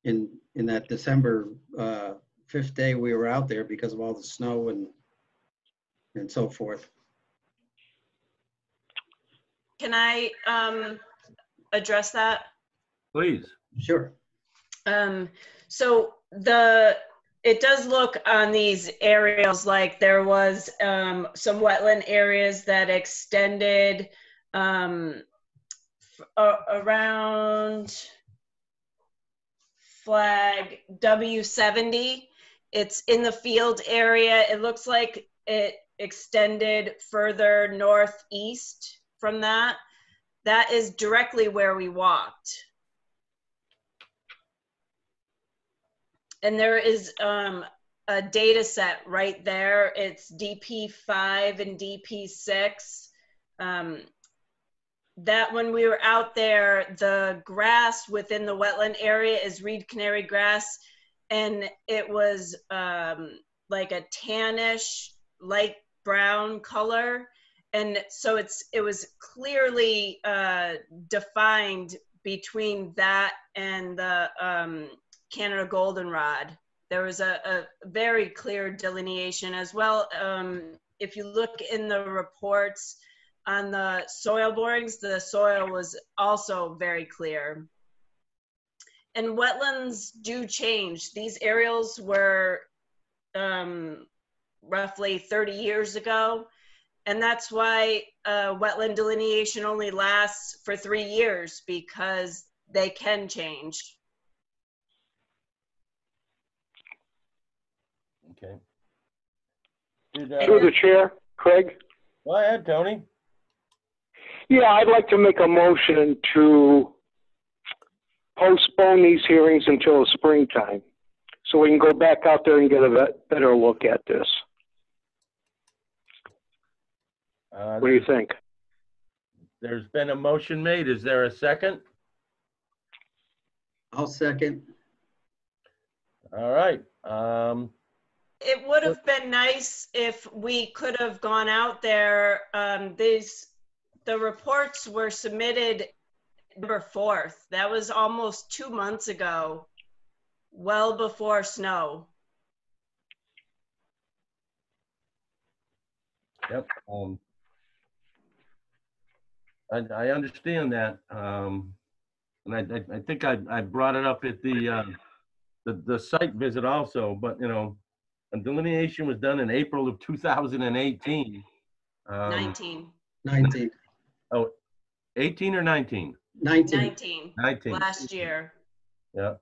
Speaker 2: in that December 5th day we were out there because of all the snow and so forth.
Speaker 11: Can I address that?
Speaker 1: Please.
Speaker 2: Sure.
Speaker 11: So it does look on these aerials like there was some wetland areas that extended around flag W70. It's in the field area. It looks like it extended further northeast from that. That is directly where we walked. And there is a data set right there. It's DP5 and DP6. That when we were out there, the grass within the wetland area is reed canary grass, and it was like a tannish, light brown color. And so it was clearly defined between that and the Canada goldenrod. There was a very clear delineation as well. If you look in the reports on the soil borings, the soil was also very clear. And wetlands do change. These aerials were roughly 30 years ago. And that's why wetland delineation only lasts for 3 years, because they can change.
Speaker 1: Okay.
Speaker 7: Through the chair, Craig?
Speaker 1: Go ahead, Tony.
Speaker 7: Yeah, I'd like to make a motion to postpone these hearings until the springtime, so we can go back out there and get a better look at this. What do you think?
Speaker 1: There's been a motion made. Is there a second?
Speaker 2: I'll second.
Speaker 1: All right.
Speaker 11: It would have been nice if we could have gone out there. The reports were submitted November 4th. That was almost 2 months ago, well before snow.
Speaker 1: Yep. I understand that, and I think I brought it up at the site visit also. But you know, a delineation was done in April of 2018.
Speaker 11: 19.
Speaker 2: 19.
Speaker 1: Oh, 18 or 19?
Speaker 2: 19.
Speaker 1: 19.
Speaker 11: Last year.
Speaker 1: Yeah.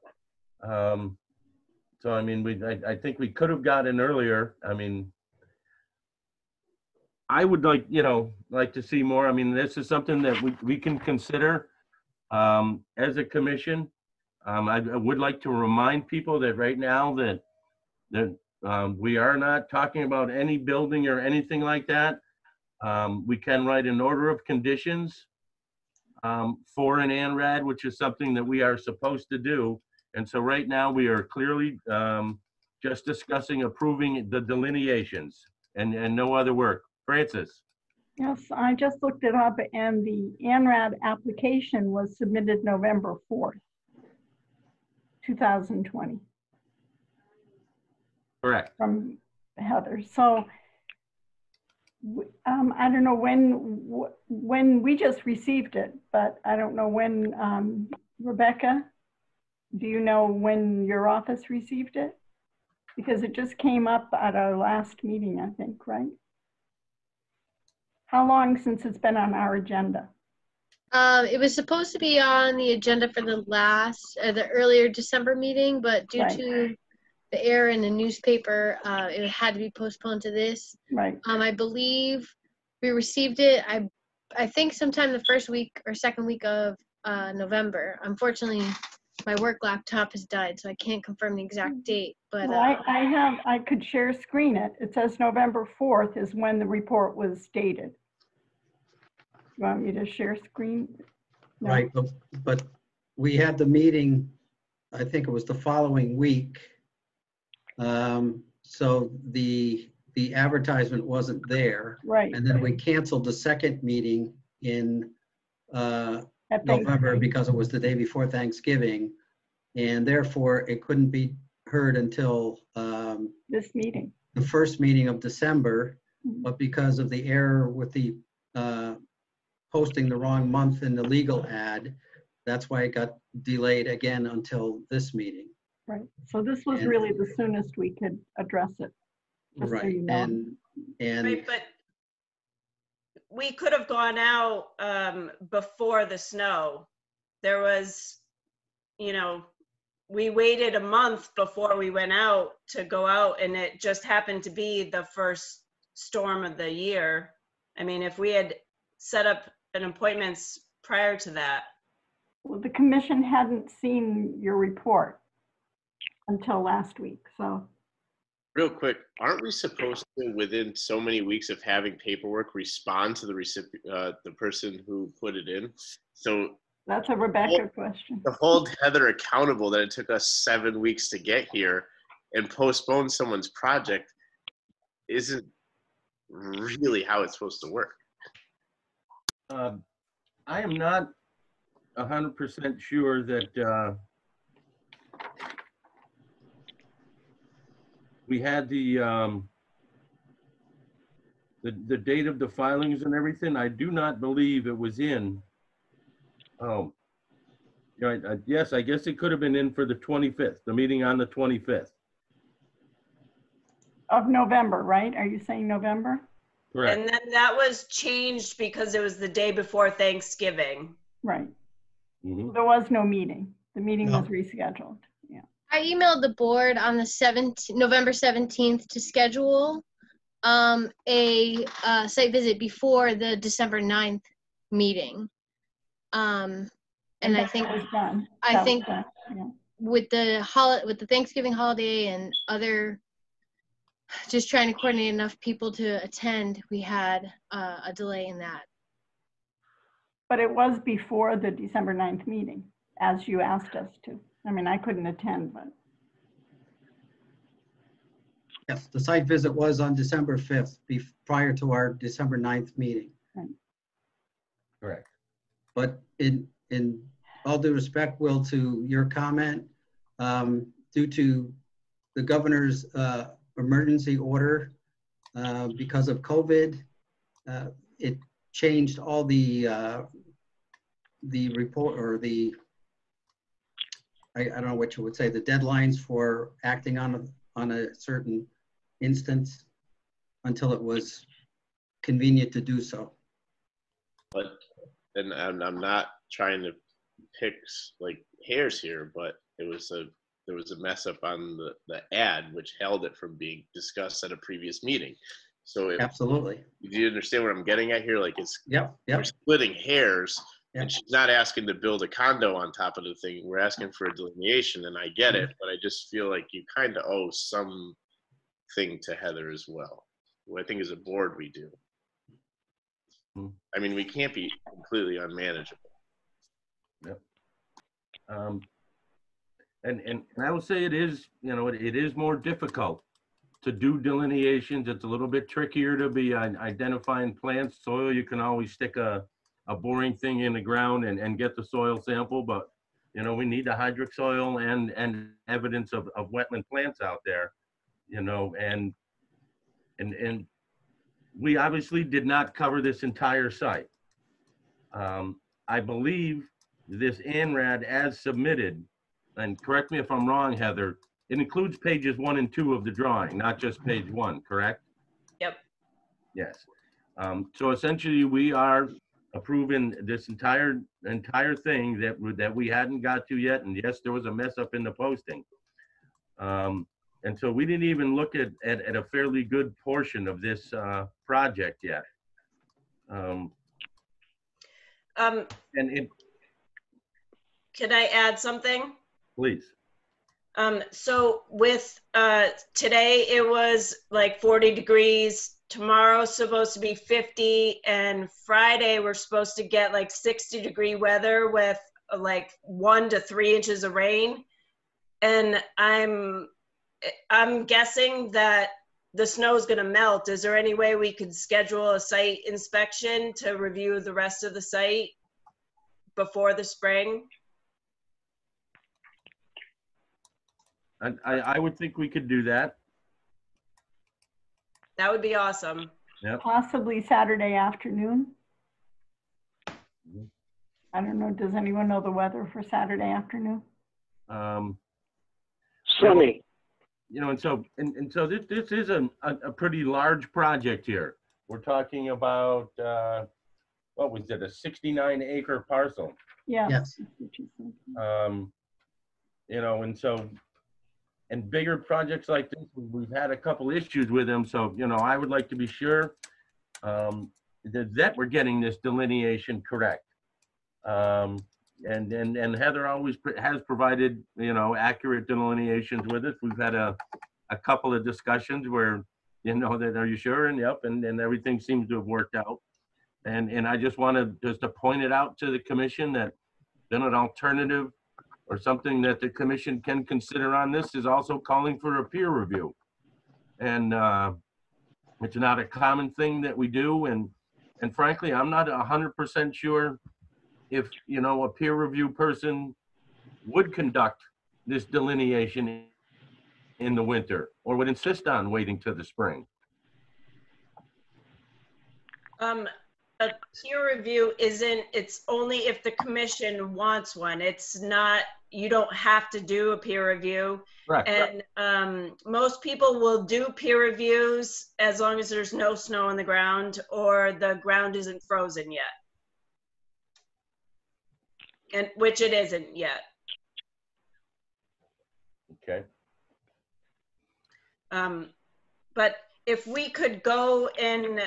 Speaker 1: So I mean, I think we could have gotten earlier. I mean, I would like to see more. I mean, this is something that we can consider as a commission. I would like to remind people that right now that we are not talking about any building or anything like that. We can write an order of conditions for an Anrad, which is something that we are supposed to do. And so right now we are clearly just discussing approving the delineations and no other work. Francis.
Speaker 4: Yes, I just looked it up, and the Anrad application was submitted November 4th, 2020.
Speaker 1: Correct.
Speaker 4: From Heather. So I don't know when we just received it, but I don't know when, Rebecca, do you know when your office received it? Because it just came up at our last meeting, I think, right? How long since it's been on our agenda?
Speaker 12: It was supposed to be on the agenda for the earlier December meeting, but due to the error in the newspaper, it had to be postponed to this.
Speaker 4: Right.
Speaker 12: I believe we received it, I think sometime the first week or second week of November. Unfortunately, my work laptop has died, so I can't confirm the exact date, but
Speaker 4: Well, I could share screen it. It says November 4th is when the report was dated. You want me to share screen? No.
Speaker 2: Right, but we had the meeting, I think it was the following week. So the advertisement wasn't there.
Speaker 4: Right.
Speaker 2: And then we canceled the second meeting in
Speaker 4: At
Speaker 2: November
Speaker 4: Thanksgiving.
Speaker 2: because it was the day before Thanksgiving. And therefore, it couldn't be heard until
Speaker 4: This meeting.
Speaker 2: the first meeting of December.
Speaker 4: Mhm.
Speaker 2: But because of the error with the posting the wrong month in the legal ad, that's why it got delayed again until this meeting.
Speaker 4: Right. So this was
Speaker 2: And-
Speaker 4: really the soonest we could address it. Just so
Speaker 2: Right,
Speaker 4: you know.
Speaker 2: and
Speaker 11: Right, but we could have gone out before the snow. There was, you know, we waited a month before we went out to go out, and it just happened to be the first storm of the year. I mean, if we had set up an appointments prior to that.
Speaker 4: Well, the commission hadn't seen your report until last week, so.
Speaker 9: Real quick, aren't we supposed to, within so many weeks of having paperwork, respond to the the person who put it in? So
Speaker 4: That's a Rebecca question.
Speaker 9: to hold Heather accountable that it took us 7 weeks to get here and postpone someone's project isn't really how it's supposed to work.
Speaker 1: I am not 100% sure that we had the date of the filings and everything. I do not believe it was in. Oh, right. Yes, I guess it could have been in for the 25th, the meeting on the 25th.
Speaker 4: Of November, right? Are you saying November?
Speaker 1: Correct.
Speaker 11: And then that was changed because it was the day before Thanksgiving.
Speaker 4: Right.
Speaker 1: Mhm.
Speaker 4: There was no meeting. The meeting
Speaker 2: No.
Speaker 4: was rescheduled. Yeah.
Speaker 12: I emailed the board on the November 17th to schedule a site visit before the December 9th meeting. And I
Speaker 4: that
Speaker 12: think
Speaker 4: was done.
Speaker 12: I
Speaker 4: That was
Speaker 12: think
Speaker 4: done, yeah.
Speaker 12: with the Thanksgiving holiday and other, just trying to coordinate enough people to attend, we had a delay in that.
Speaker 4: But it was before the December 9th meeting, as you asked us to. I mean, I couldn't attend, but.
Speaker 2: yes, the site visit was on December 5th, prior to our December 9th meeting.
Speaker 1: Correct.
Speaker 2: But in all due respect, Will, to your comment, due to the governor's emergency order because of COVID, it changed all the report or I don't know what you would say, the deadlines for acting on a certain instance until it was convenient to do so.
Speaker 9: But, and I'm not trying to pick like hairs here, but there was a mess up on the ad, which held it from being discussed at a previous meeting. So
Speaker 2: Absolutely.
Speaker 9: do you understand what I'm getting at here? Like we're splitting hairs, and she's not asking to build a condo on top of the thing. We're asking for a delineation, and I get it, but I just feel like you kind of owe something to Heather as well. Well, I think as a board we do. I mean, we can't be completely unmanageable.
Speaker 1: Yep. And I will say it is, you know, it is more difficult to do delineations. It's a little bit trickier to be identifying plants, soil. You can always stick a boring thing in the ground and get the soil sample, but you know, we need the hydric soil and evidence of wetland plants out there, you know, and we obviously did not cover this entire site. I believe this Anrad as submitted, and correct me if I'm wrong, Heather, it includes pages 1 and 2 of the drawing, not just page 1, correct?
Speaker 11: Yep.
Speaker 1: Yes. So essentially we are approving this entire thing that we hadn't got to yet. And yes, there was a mess up in the posting. And so we didn't even look at a fairly good portion of this project yet.
Speaker 11: Can I add something?
Speaker 1: Please.
Speaker 11: So with today, it was like 40 degrees. Tomorrow's supposed to be 50, and Friday we're supposed to get like 60-degree weather with like 1 to 3 inches of rain. And I'm guessing that the snow is going to melt. Is there any way we could schedule a site inspection to review the rest of the site before the spring?
Speaker 1: I would think we could do that.
Speaker 11: That would be awesome.
Speaker 1: Yep.
Speaker 4: Possibly Saturday afternoon. I don't know, does anyone know the weather for Saturday afternoon?
Speaker 7: Sunny.
Speaker 1: You know, and so this is a pretty large project here. We're talking about what was it, a 69-acre parcel?
Speaker 4: Yeah.
Speaker 2: Yes.
Speaker 1: You know, and bigger projects like this, we've had a couple issues with them. So, you know, I would like to be sure that we're getting this delineation correct. And Heather always has provided, you know, accurate delineations with us. We've had a couple of discussions where, you know, that are you sure? And yep, and everything seems to have worked out. And I just wanted just to point it out to the commission that then an alternative or something that the commission can consider on this is also calling for a peer review. And it's not a common thing that we do. And frankly, I'm not 100% sure if, you know, a peer review person would conduct this delineation in the winter or would insist on waiting till the spring.
Speaker 11: A peer review it's only if the commission wants one. It's not, you don't have to do a peer review.
Speaker 1: Right.
Speaker 11: And most people will do peer reviews as long as there's no snow on the ground or the ground isn't frozen yet. And which it isn't yet.
Speaker 1: Okay.
Speaker 11: But if we could go and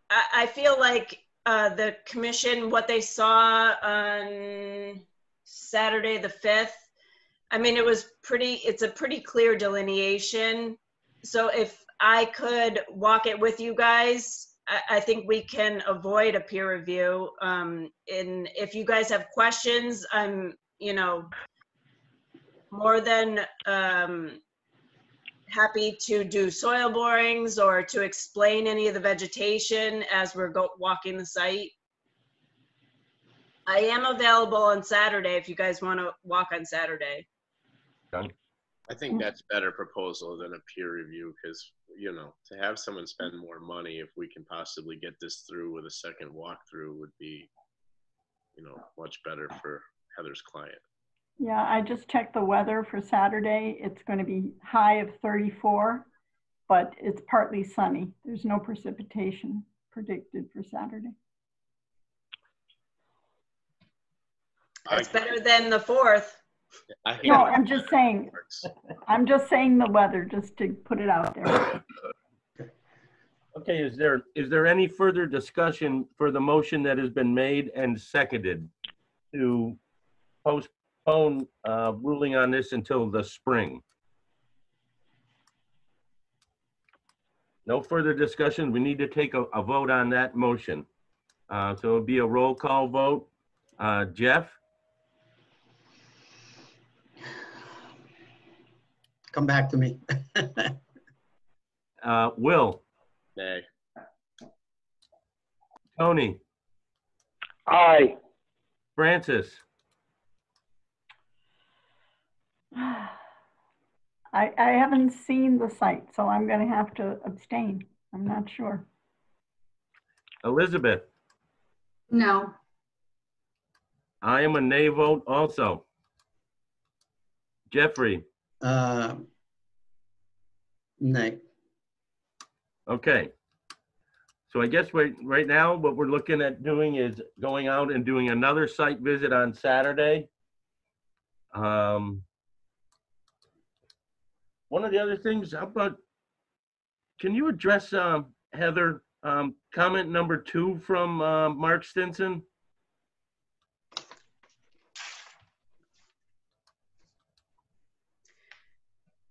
Speaker 11: I feel like the commission, what they saw on Saturday the 5th, I mean, it's a pretty clear delineation. So if I could walk it with you guys, I think we can avoid a peer review. And if you guys have questions, I'm, you know, more than happy to do soil borings or to explain any of the vegetation as we're walking the site. I am available on Saturday if you guys want to walk on Saturday.
Speaker 1: Done.
Speaker 9: I think that's a better proposal than a peer review because, you know, to have someone spend more money if we can possibly get this through with a second walkthrough would be, you know, much better for Heather's client.
Speaker 4: Yeah, I just checked the weather for Saturday. It's going to be high of 34, but it's partly sunny. There's no precipitation predicted for Saturday.
Speaker 11: It's better than the 4th.
Speaker 4: No, I'm just saying the weather, just to put it out there.
Speaker 1: Okay, is there any further discussion for the motion that has been made and seconded to postpone ruling on this until the spring? No further discussion. We need to take a vote on that motion. So it'll be a roll call vote. Jeff?
Speaker 2: Come back to me.
Speaker 1: Will?
Speaker 9: Nay.
Speaker 1: Tony?
Speaker 7: Aye.
Speaker 1: Francis?
Speaker 4: I haven't seen the site, so I'm going to have to abstain. I'm not sure.
Speaker 1: Elizabeth?
Speaker 3: No.
Speaker 1: I am a nay vote also. Jeffrey?
Speaker 2: Nay.
Speaker 1: Okay. So I guess right now what we're looking at doing is going out and doing another site visit on Saturday. One of the other things, how about, can you address, Heather, comment number 2 from Mark Stinson?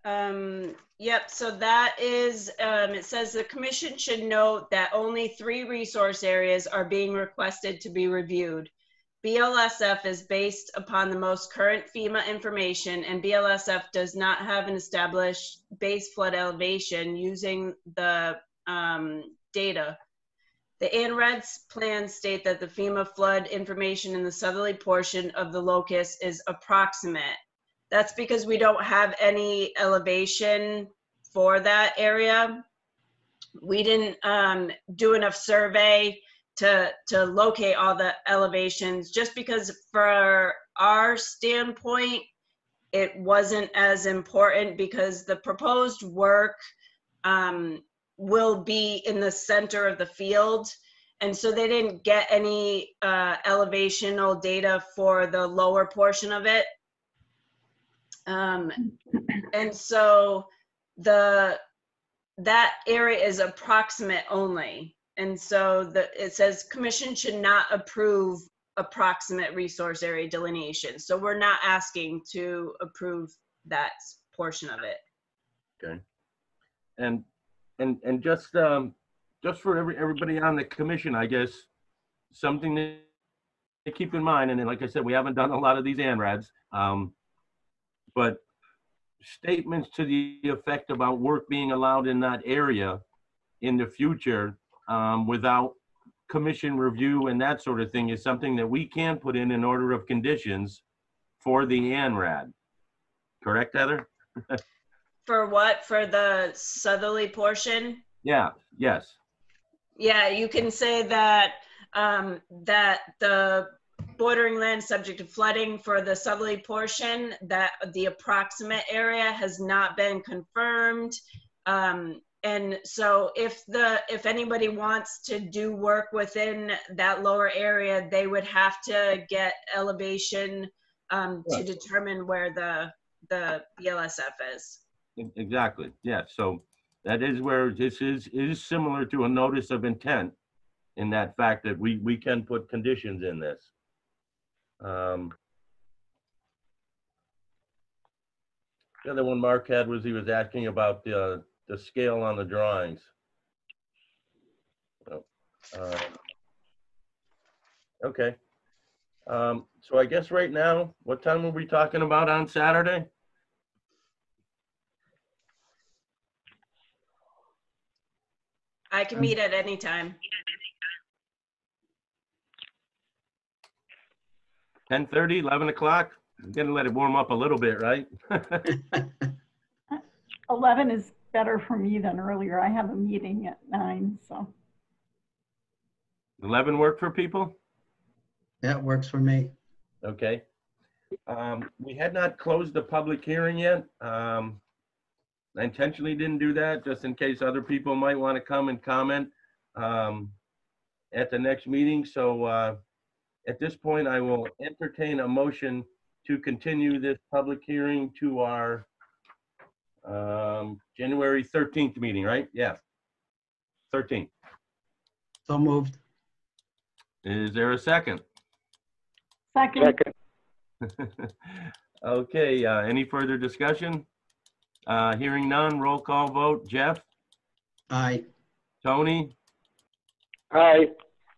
Speaker 11: Yep, so that is, it says the commission should note that only 3 resource areas are being requested to be reviewed. BLSF is based upon the most current FEMA information, and BLSF does not have an established base flood elevation using the data. The Anrad's plans state that the FEMA flood information in the southerly portion of the locus is approximate. That's because we don't have any elevation for that area. We didn't do enough survey to locate all the elevations, just because for our standpoint, it wasn't as important because the proposed work will be in the center of the field. And so they didn't get any elevational data for the lower portion of it. And so that area is approximate only. And so it says commission should not approve approximate resource area delineation. So we're not asking to approve that portion of it.
Speaker 1: Okay. And just for everybody on the commission, I guess, something to keep in mind, and then, like I said, we haven't done a lot of these ANRADs, but statements to the effect about work being allowed in that area in the future without commission review and that sort of thing is something that we can put in order of conditions for the ANRAD. Correct, Heather?
Speaker 11: For what? For the southerly portion?
Speaker 1: Yeah, yes.
Speaker 11: Yeah, you can say that that the bordering land subject to flooding for the southerly portion, that the approximate area has not been confirmed. And so if anybody wants to do work within that lower area, they would have to get elevation to determine where the BLSF is.
Speaker 1: Exactly. Yeah. So that is where this is similar to a notice of intent in that fact that we can put conditions in this. The other one Mark had was he was asking about the scale on the drawings. Okay. So I guess right now, what time are we talking about on Saturday?
Speaker 11: I can meet at any time.
Speaker 1: 10:30, 11 o'clock? I'm gonna let it warm up a little bit, right?
Speaker 4: 11 is better for me than earlier. I have a meeting at 9, so.
Speaker 1: 11 work for people?
Speaker 2: That works for me.
Speaker 1: Okay. We had not closed the public hearing yet. I intentionally didn't do that just in case other people might want to come and comment at the next meeting. So at this point, I will entertain a motion to continue this public hearing to our January 13th meeting, right? Yeah, 13th.
Speaker 2: So moved.
Speaker 1: Is there a second?
Speaker 4: Second.
Speaker 1: Okay, any further discussion? Hearing none, roll call vote. Jeff?
Speaker 2: Aye.
Speaker 1: Tony?
Speaker 7: Aye.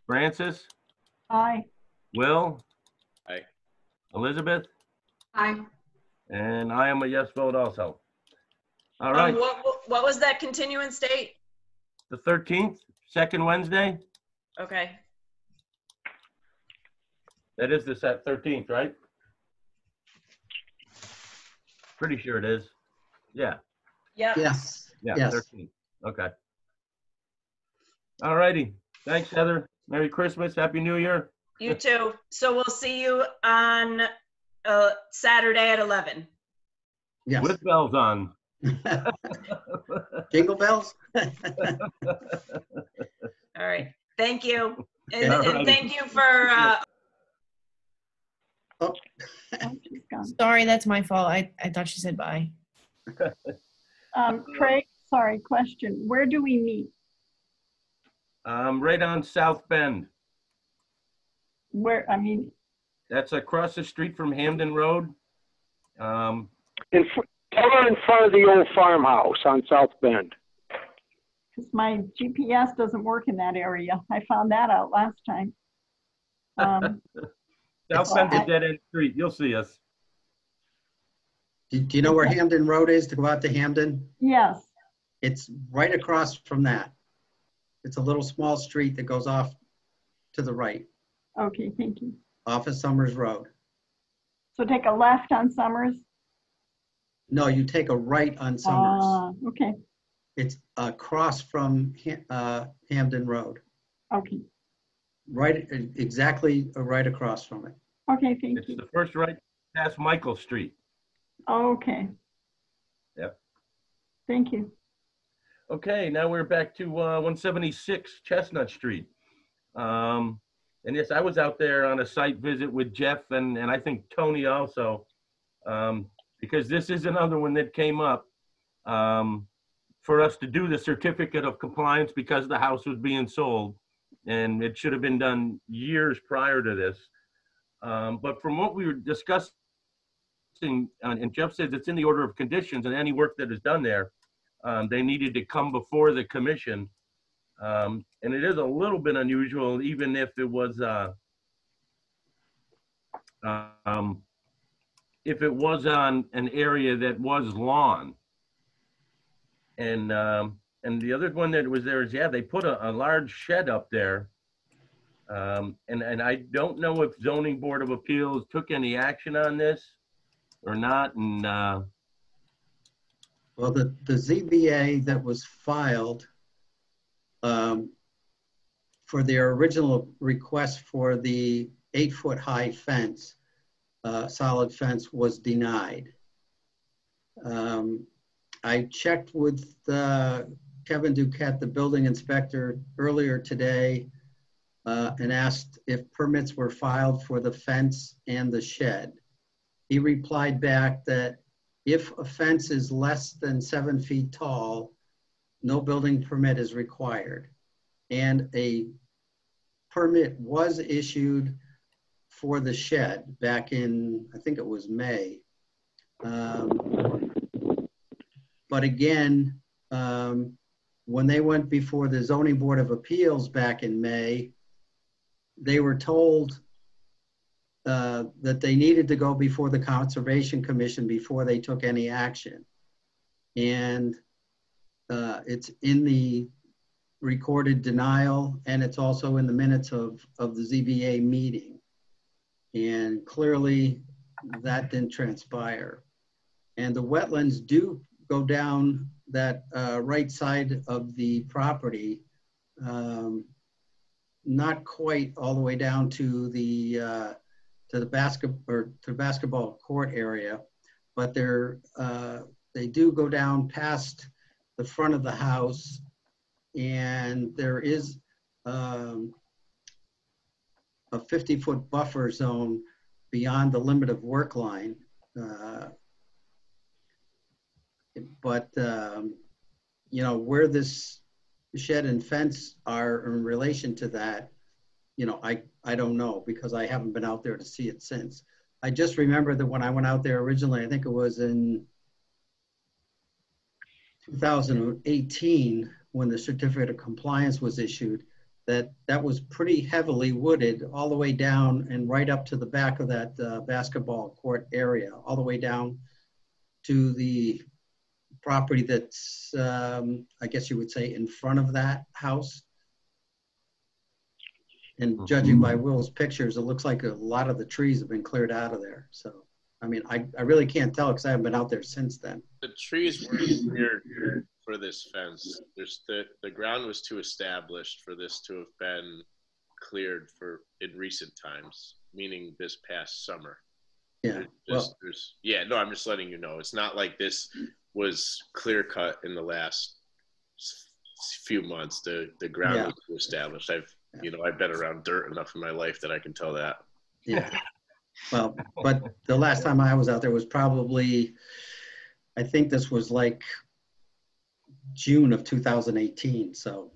Speaker 1: Francis?
Speaker 4: Aye.
Speaker 1: Will?
Speaker 9: Aye.
Speaker 1: Elizabeth?
Speaker 3: Aye.
Speaker 1: And I am a yes vote also. All right,
Speaker 11: What was that continuance date?
Speaker 1: the 13th, second Wednesday?
Speaker 11: Okay.
Speaker 1: That is the 13th, right? Pretty sure it is. Yeah.
Speaker 11: Yep.
Speaker 2: Yes.
Speaker 1: Yeah,
Speaker 2: Yes.
Speaker 1: 13th. Okay. All righty. Thanks, Heather. Merry Christmas. Happy New Year.
Speaker 11: You too. So we'll see you on Saturday at 11.
Speaker 2: Yes.
Speaker 1: With bells on.
Speaker 2: Jingle bells?
Speaker 11: All right. Thank you.
Speaker 2: Okay.
Speaker 11: And,
Speaker 1: All
Speaker 11: and
Speaker 1: righty.
Speaker 11: thank you for
Speaker 2: Oh,
Speaker 4: She's gone.
Speaker 10: Sorry, that's my fault. I thought she said bye.
Speaker 4: Craig, sorry, question. Where do we meet?
Speaker 1: Right on South Bend.
Speaker 4: Where, I mean,
Speaker 1: That's across the street from Hamden Road.
Speaker 7: In Tell her in front of the old farmhouse on South Bend.
Speaker 4: Because my GPS doesn't work in that area. I found that out last time.
Speaker 1: South Bend's a dead-end street. You'll see us.
Speaker 2: Do you know where Hamden Road is to go out to Hamden?
Speaker 4: Yes.
Speaker 2: It's right across from that. It's a little small street that goes off to the right,
Speaker 4: Okay, thank you.
Speaker 2: off of Summers Road.
Speaker 4: So take a left on Summers?
Speaker 2: No, you take a right on Summers.
Speaker 4: Okay,
Speaker 2: It's across from Hamden Road.
Speaker 4: okay.
Speaker 2: Right, exactly right across from it.
Speaker 4: Okay, thank
Speaker 1: It's
Speaker 4: you.
Speaker 1: the first right past Michael Street.
Speaker 4: Okay,
Speaker 1: Yep.
Speaker 4: thank you.
Speaker 1: Okay, now we're back to 176 Chestnut Street. And yes, I was out there on a site visit with Jeff and I think Tony also, because this is another one that came up for us to do the certificate of compliance because the house was being sold. And it should have been done years prior to this. But from what we were discussing, and Jeff says it's in the order of conditions, and any work that is done there, they needed to come before the commission. And it is a little bit unusual, even if it was on an area that was lawn. And the other one that was there is, yeah, they put a large shed up there. And I don't know if Zoning Board of Appeals took any action on this or not. And
Speaker 2: Well, the ZBA that was filed for their original request for the 8-foot high fence, solid fence, was denied. I checked with Kevin Duquette, the building inspector, earlier today and asked if permits were filed for the fence and the shed. He replied back that if a fence is less than 7 feet tall, no building permit is required. And a permit was issued for the shed back in, I think it was May. But again, when they went before the Zoning Board of Appeals back in May, they were told that they needed to go before the Conservation Commission before they took any action. And it's in the recorded denial, and it's also in the minutes of the ZBA meeting. And clearly that didn't transpire. And the wetlands do go down that right side of the property, not quite all the way down to the basketball court area, but they do go down past the front of the house, and there is a 50-foot buffer zone beyond the limit of work line. But you know, where this shed and fence are in relation to that, you know, I don't know, because I haven't been out there to see it since. I just remember that when I went out there originally, I think it was in 2018, when the certificate of compliance was issued, that was pretty heavily wooded all the way down and right up to the back of that basketball court area, all the way down to the property that's, I guess you would say, in front of that house. And judging by Will's pictures, it looks like a lot of the trees have been cleared out of there. So, I mean, I really can't tell because I haven't been out there since then.
Speaker 9: The trees weren't cleared for this fence. The ground was too established for this to have been cleared in recent times, meaning this past summer.
Speaker 2: Yeah.
Speaker 9: I'm just letting you know. It's not like this was clear cut in the last few months. The ground was too established. I've been around dirt enough in my life that I can tell that.
Speaker 2: Yeah. Well, but the last time I was out there was probably, I think this was like June of 2018. So.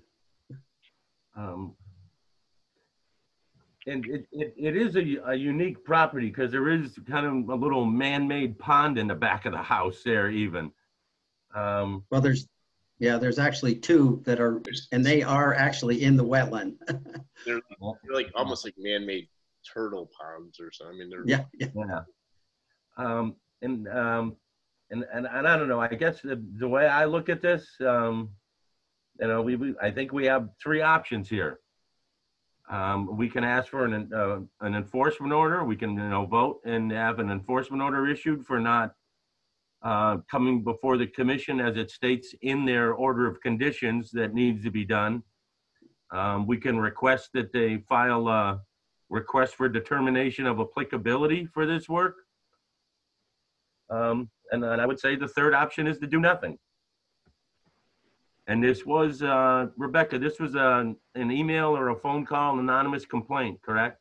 Speaker 1: it is a unique property because there is kind of a little man-made pond in the back of the house there even.
Speaker 2: Well, there's actually two that are, and they are actually in the wetland.
Speaker 9: They're like almost like man-made turtle ponds or something. I mean, they're
Speaker 2: Yeah.
Speaker 1: And I don't know, I guess the way I look at this, you know, I think we have three options here. We can ask for an enforcement order. We can, you know, vote and have an enforcement order issued for not coming before the commission as it states in their order of conditions that needs to be done. We can request that they file a request for determination of applicability for this work. And then I would say the third option is to do nothing. And this was, Rebecca, this was an email or a phone call, an anonymous complaint, correct?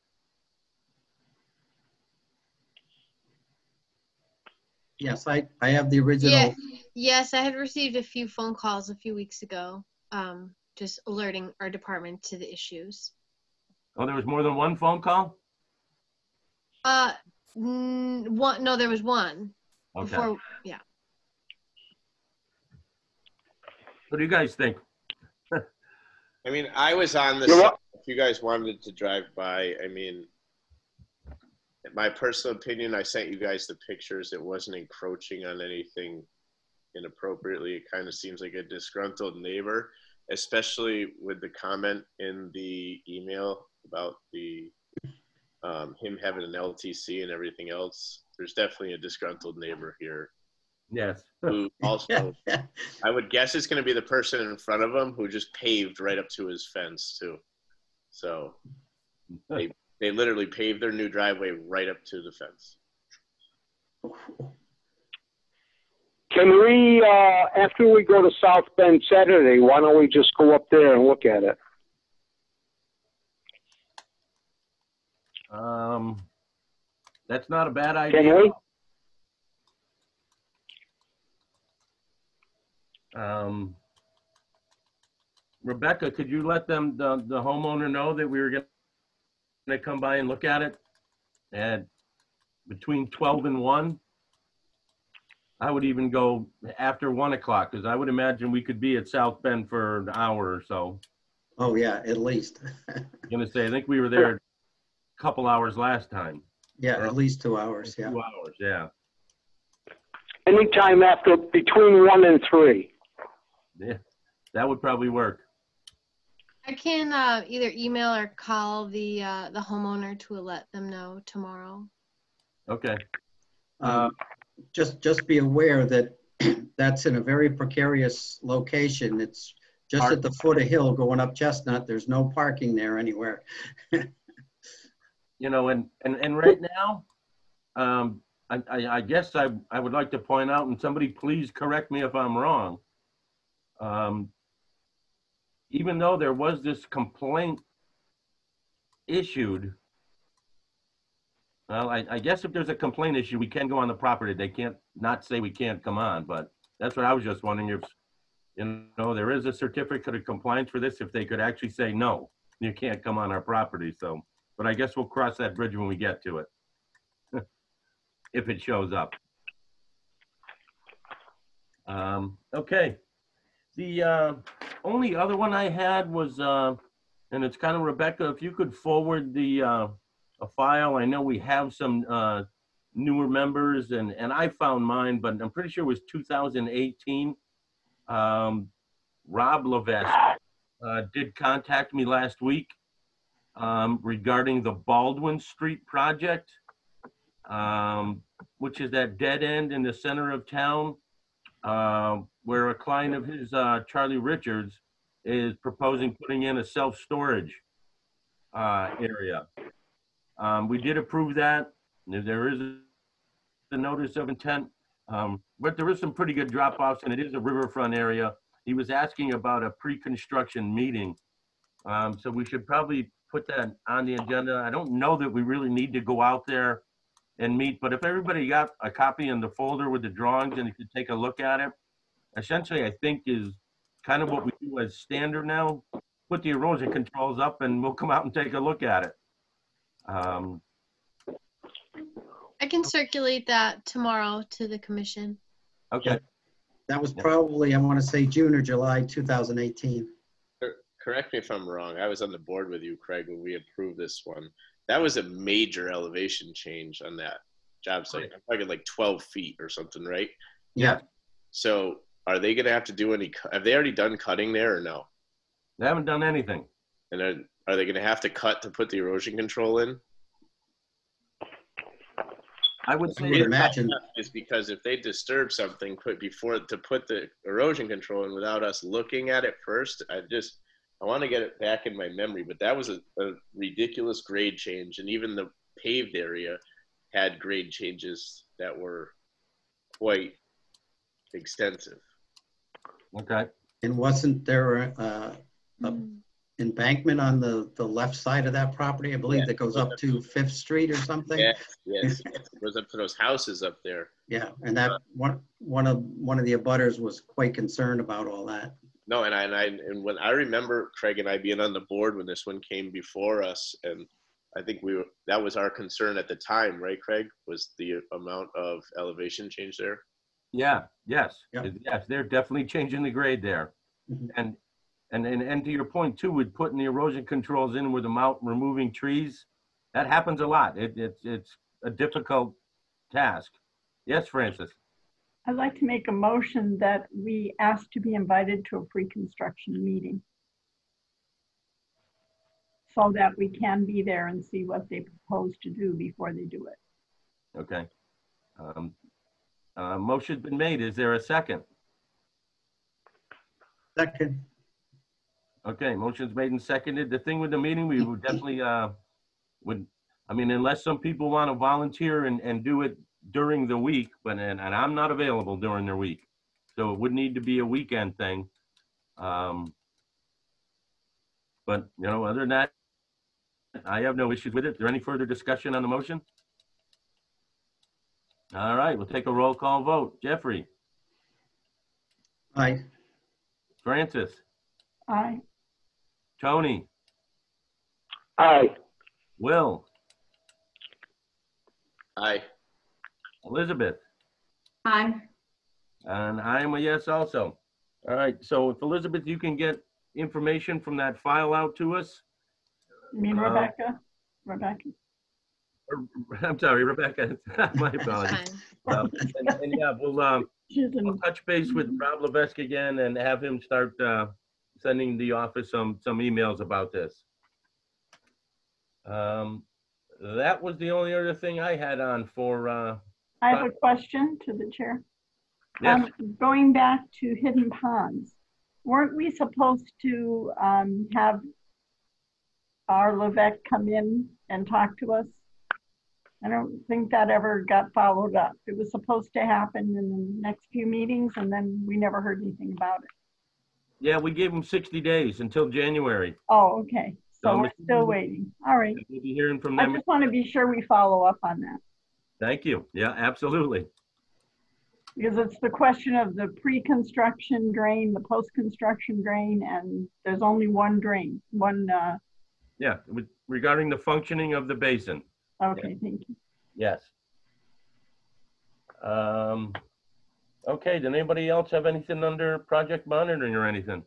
Speaker 2: Yes, I have the original.
Speaker 12: Yeah, yes, I had received a few phone calls a few weeks ago, just alerting our department to the issues.
Speaker 1: Oh, there was more than one phone call?
Speaker 12: No, there was one.
Speaker 1: Okay.
Speaker 12: Before, yeah.
Speaker 1: What do you guys think?
Speaker 9: I mean, I was on the site. If you guys wanted to drive by, I mean, in my personal opinion, I sent you guys the pictures. It wasn't encroaching on anything inappropriately. It kind of seems like a disgruntled neighbor, especially with the comment in the email about the him having an LTC and everything else. There's definitely a disgruntled neighbor here.
Speaker 1: Yes.
Speaker 9: Who also, I would guess it's going to be the person in front of him who just paved right up to his fence too. So they literally paved their new driveway right up to the fence.
Speaker 7: Can we, after we go to South Bend Saturday, why don't we just go up there and look at it?
Speaker 1: That's not a bad idea.
Speaker 7: Can we?
Speaker 1: Rebecca, could you let them, the homeowner know that we were going to come by and look at it at between 12 and 1? I would even go after 1 o'clock because I would imagine we could be at South Bend for an hour or so.
Speaker 2: Oh yeah, at least.
Speaker 1: I'm going to say, I think we were there a couple hours last time.
Speaker 2: Yeah, at least 2 hours, yeah.
Speaker 1: 2 hours, yeah.
Speaker 7: Anytime after, between 1 and 3.
Speaker 1: Yeah, that would probably work.
Speaker 12: I can either email or call the homeowner to let them know tomorrow.
Speaker 1: Okay.
Speaker 2: Just be aware that that's in a very precarious location. It's just at the foot of a hill going up Chestnut. There's no parking there anywhere.
Speaker 1: You know, and right now, I guess I would like to point out, and somebody please correct me if I'm wrong. Even though there was this complaint issued, well, I guess if there's a complaint issue, we can go on the property. They can't not say we can't come on, but that's what I was just wondering if, you know, there is a certificate of compliance for this, if they could actually say, no, you can't come on our property. So, but I guess we'll cross that bridge when we get to it, if it shows up. Okay. The only other one I had was, and it's kind of Rebecca, if you could forward the a file. I know we have some newer members, and I found mine, but I'm pretty sure it was 2018. Rob Levesque did contact me last week regarding the Baldwin Street project, which is that dead end in the center of town, where a client of his, Charlie Richards, is proposing putting in a self-storage area. We did approve that. There is a notice of intent, but there is some pretty good drop-offs, and it is a riverfront area. He was asking about a pre-construction meeting, so we should probably put that on the agenda. I don't know that we really need to go out there and meet, but if everybody got a copy in the folder with the drawings and you could take a look at it, essentially I think is kind of what we do as standard now. Put the erosion controls up and we'll come out and take a look at it.
Speaker 12: I can circulate that tomorrow to the commission.
Speaker 1: Okay.
Speaker 2: That was probably, I want to say June or July 2018.
Speaker 9: Correct me if I'm wrong. I was on the board with you, Craig, when we approved this one. That was a major elevation change on that job site. I'm talking like 12 feet or something, right?
Speaker 2: Yeah.
Speaker 9: So are they going to have to do any, have they already done cutting there or no?
Speaker 1: They haven't done anything.
Speaker 9: And are they going to have to cut to put the erosion control in?
Speaker 1: I would
Speaker 2: I
Speaker 1: say
Speaker 2: would
Speaker 1: that
Speaker 2: imagine.
Speaker 9: Is because if they disturb something quick before to put the erosion control in without us looking at it first, I want to get it back in my memory, but that was a ridiculous grade change. And even the paved area had grade changes that were quite extensive.
Speaker 1: Okay.
Speaker 2: And wasn't there a embankment on the left side of that property? I believe that goes up to 5th Street or something.
Speaker 9: Yes. It goes up to those houses up there.
Speaker 2: Yeah, and that one of the abutters was quite concerned about all that.
Speaker 9: No, and when I remember Craig and I being on the board when this one came before us, and I think that was our concern at the time, right, Craig? Was the amount of elevation change there?
Speaker 1: Yeah. Yes.
Speaker 2: Yep.
Speaker 1: Yes. They're definitely changing the grade there.
Speaker 2: Mhm.
Speaker 1: And to your point too, with putting the erosion controls in with them out removing trees, that happens a lot. It's a difficult task. Yes, Francis.
Speaker 4: I'd like to make a motion that we ask to be invited to a pre-construction meeting so that we can be there and see what they propose to do before they do it.
Speaker 1: Okay. Motion's been made. Is there a second?
Speaker 2: Second.
Speaker 1: Okay, motion's made and seconded. The thing with the meeting, we would definitely unless some people want to volunteer and do it during the week, and I'm not available during the week. So it would need to be a weekend thing. But other than that, I have no issues with it. Is there any further discussion on the motion? All right, we'll take a roll call vote. Jeffrey?
Speaker 2: Aye.
Speaker 1: Francis?
Speaker 4: Aye.
Speaker 1: Tony?
Speaker 7: Aye.
Speaker 1: Will?
Speaker 9: Aye.
Speaker 1: Elizabeth?
Speaker 3: Aye.
Speaker 1: And I am a yes also. All right, so if Elizabeth, you can get information from that file out to us.
Speaker 4: You mean Rebecca?
Speaker 1: I'm sorry, Rebecca. My apologies. And yeah, we'll touch base with Rob Levesque again and have him start sending the office some emails about this. That was the only other thing I had on for.
Speaker 4: I have a question to the chair.
Speaker 1: Yes.
Speaker 4: Going back to hidden ponds, weren't we supposed to have our Levesque come in and talk to us? I don't think that ever got followed up. It was supposed to happen in the next few meetings, and then we never heard anything about it.
Speaker 1: Yeah, we gave them 60 days until January.
Speaker 4: Oh, okay. So
Speaker 1: So
Speaker 4: we're still waiting. All right.
Speaker 1: We'll be hearing from
Speaker 4: I
Speaker 1: them.
Speaker 4: just want to be sure we follow up on that,
Speaker 1: Thank you. Yeah, absolutely.
Speaker 4: because it's the question of the pre-construction drain, the post-construction drain, and there's only one drain, one.
Speaker 1: Yeah, regarding the functioning of the basin.
Speaker 4: Okay, thank you.
Speaker 1: Yes. Okay, did anybody else have anything under project monitoring or anything?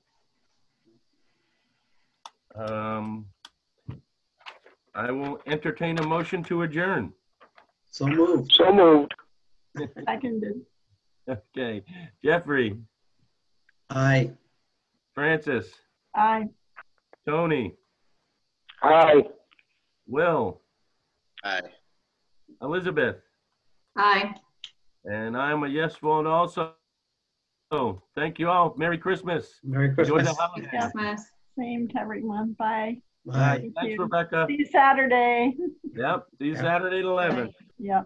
Speaker 1: I will entertain a motion to adjourn.
Speaker 2: So moved.
Speaker 7: So moved.
Speaker 4: Seconded.
Speaker 1: Okay, Jeffrey,
Speaker 2: Aye.
Speaker 1: Francis,
Speaker 4: Aye.
Speaker 1: Tony,
Speaker 7: Aye.
Speaker 1: Will,
Speaker 9: Aye.
Speaker 1: Elizabeth,
Speaker 3: Aye.
Speaker 1: and I'm a yes vote also. So thank you all. Merry Christmas.
Speaker 2: Merry
Speaker 1: Enjoy
Speaker 2: Christmas.
Speaker 1: the holiday.
Speaker 3: Christmas.
Speaker 4: Same to everyone. Bye.
Speaker 2: Bye.
Speaker 4: Thank
Speaker 1: Thanks,
Speaker 4: you.
Speaker 1: Rebecca.
Speaker 4: See you Saturday.
Speaker 1: Yep, see you Saturday at 11.
Speaker 4: Yep.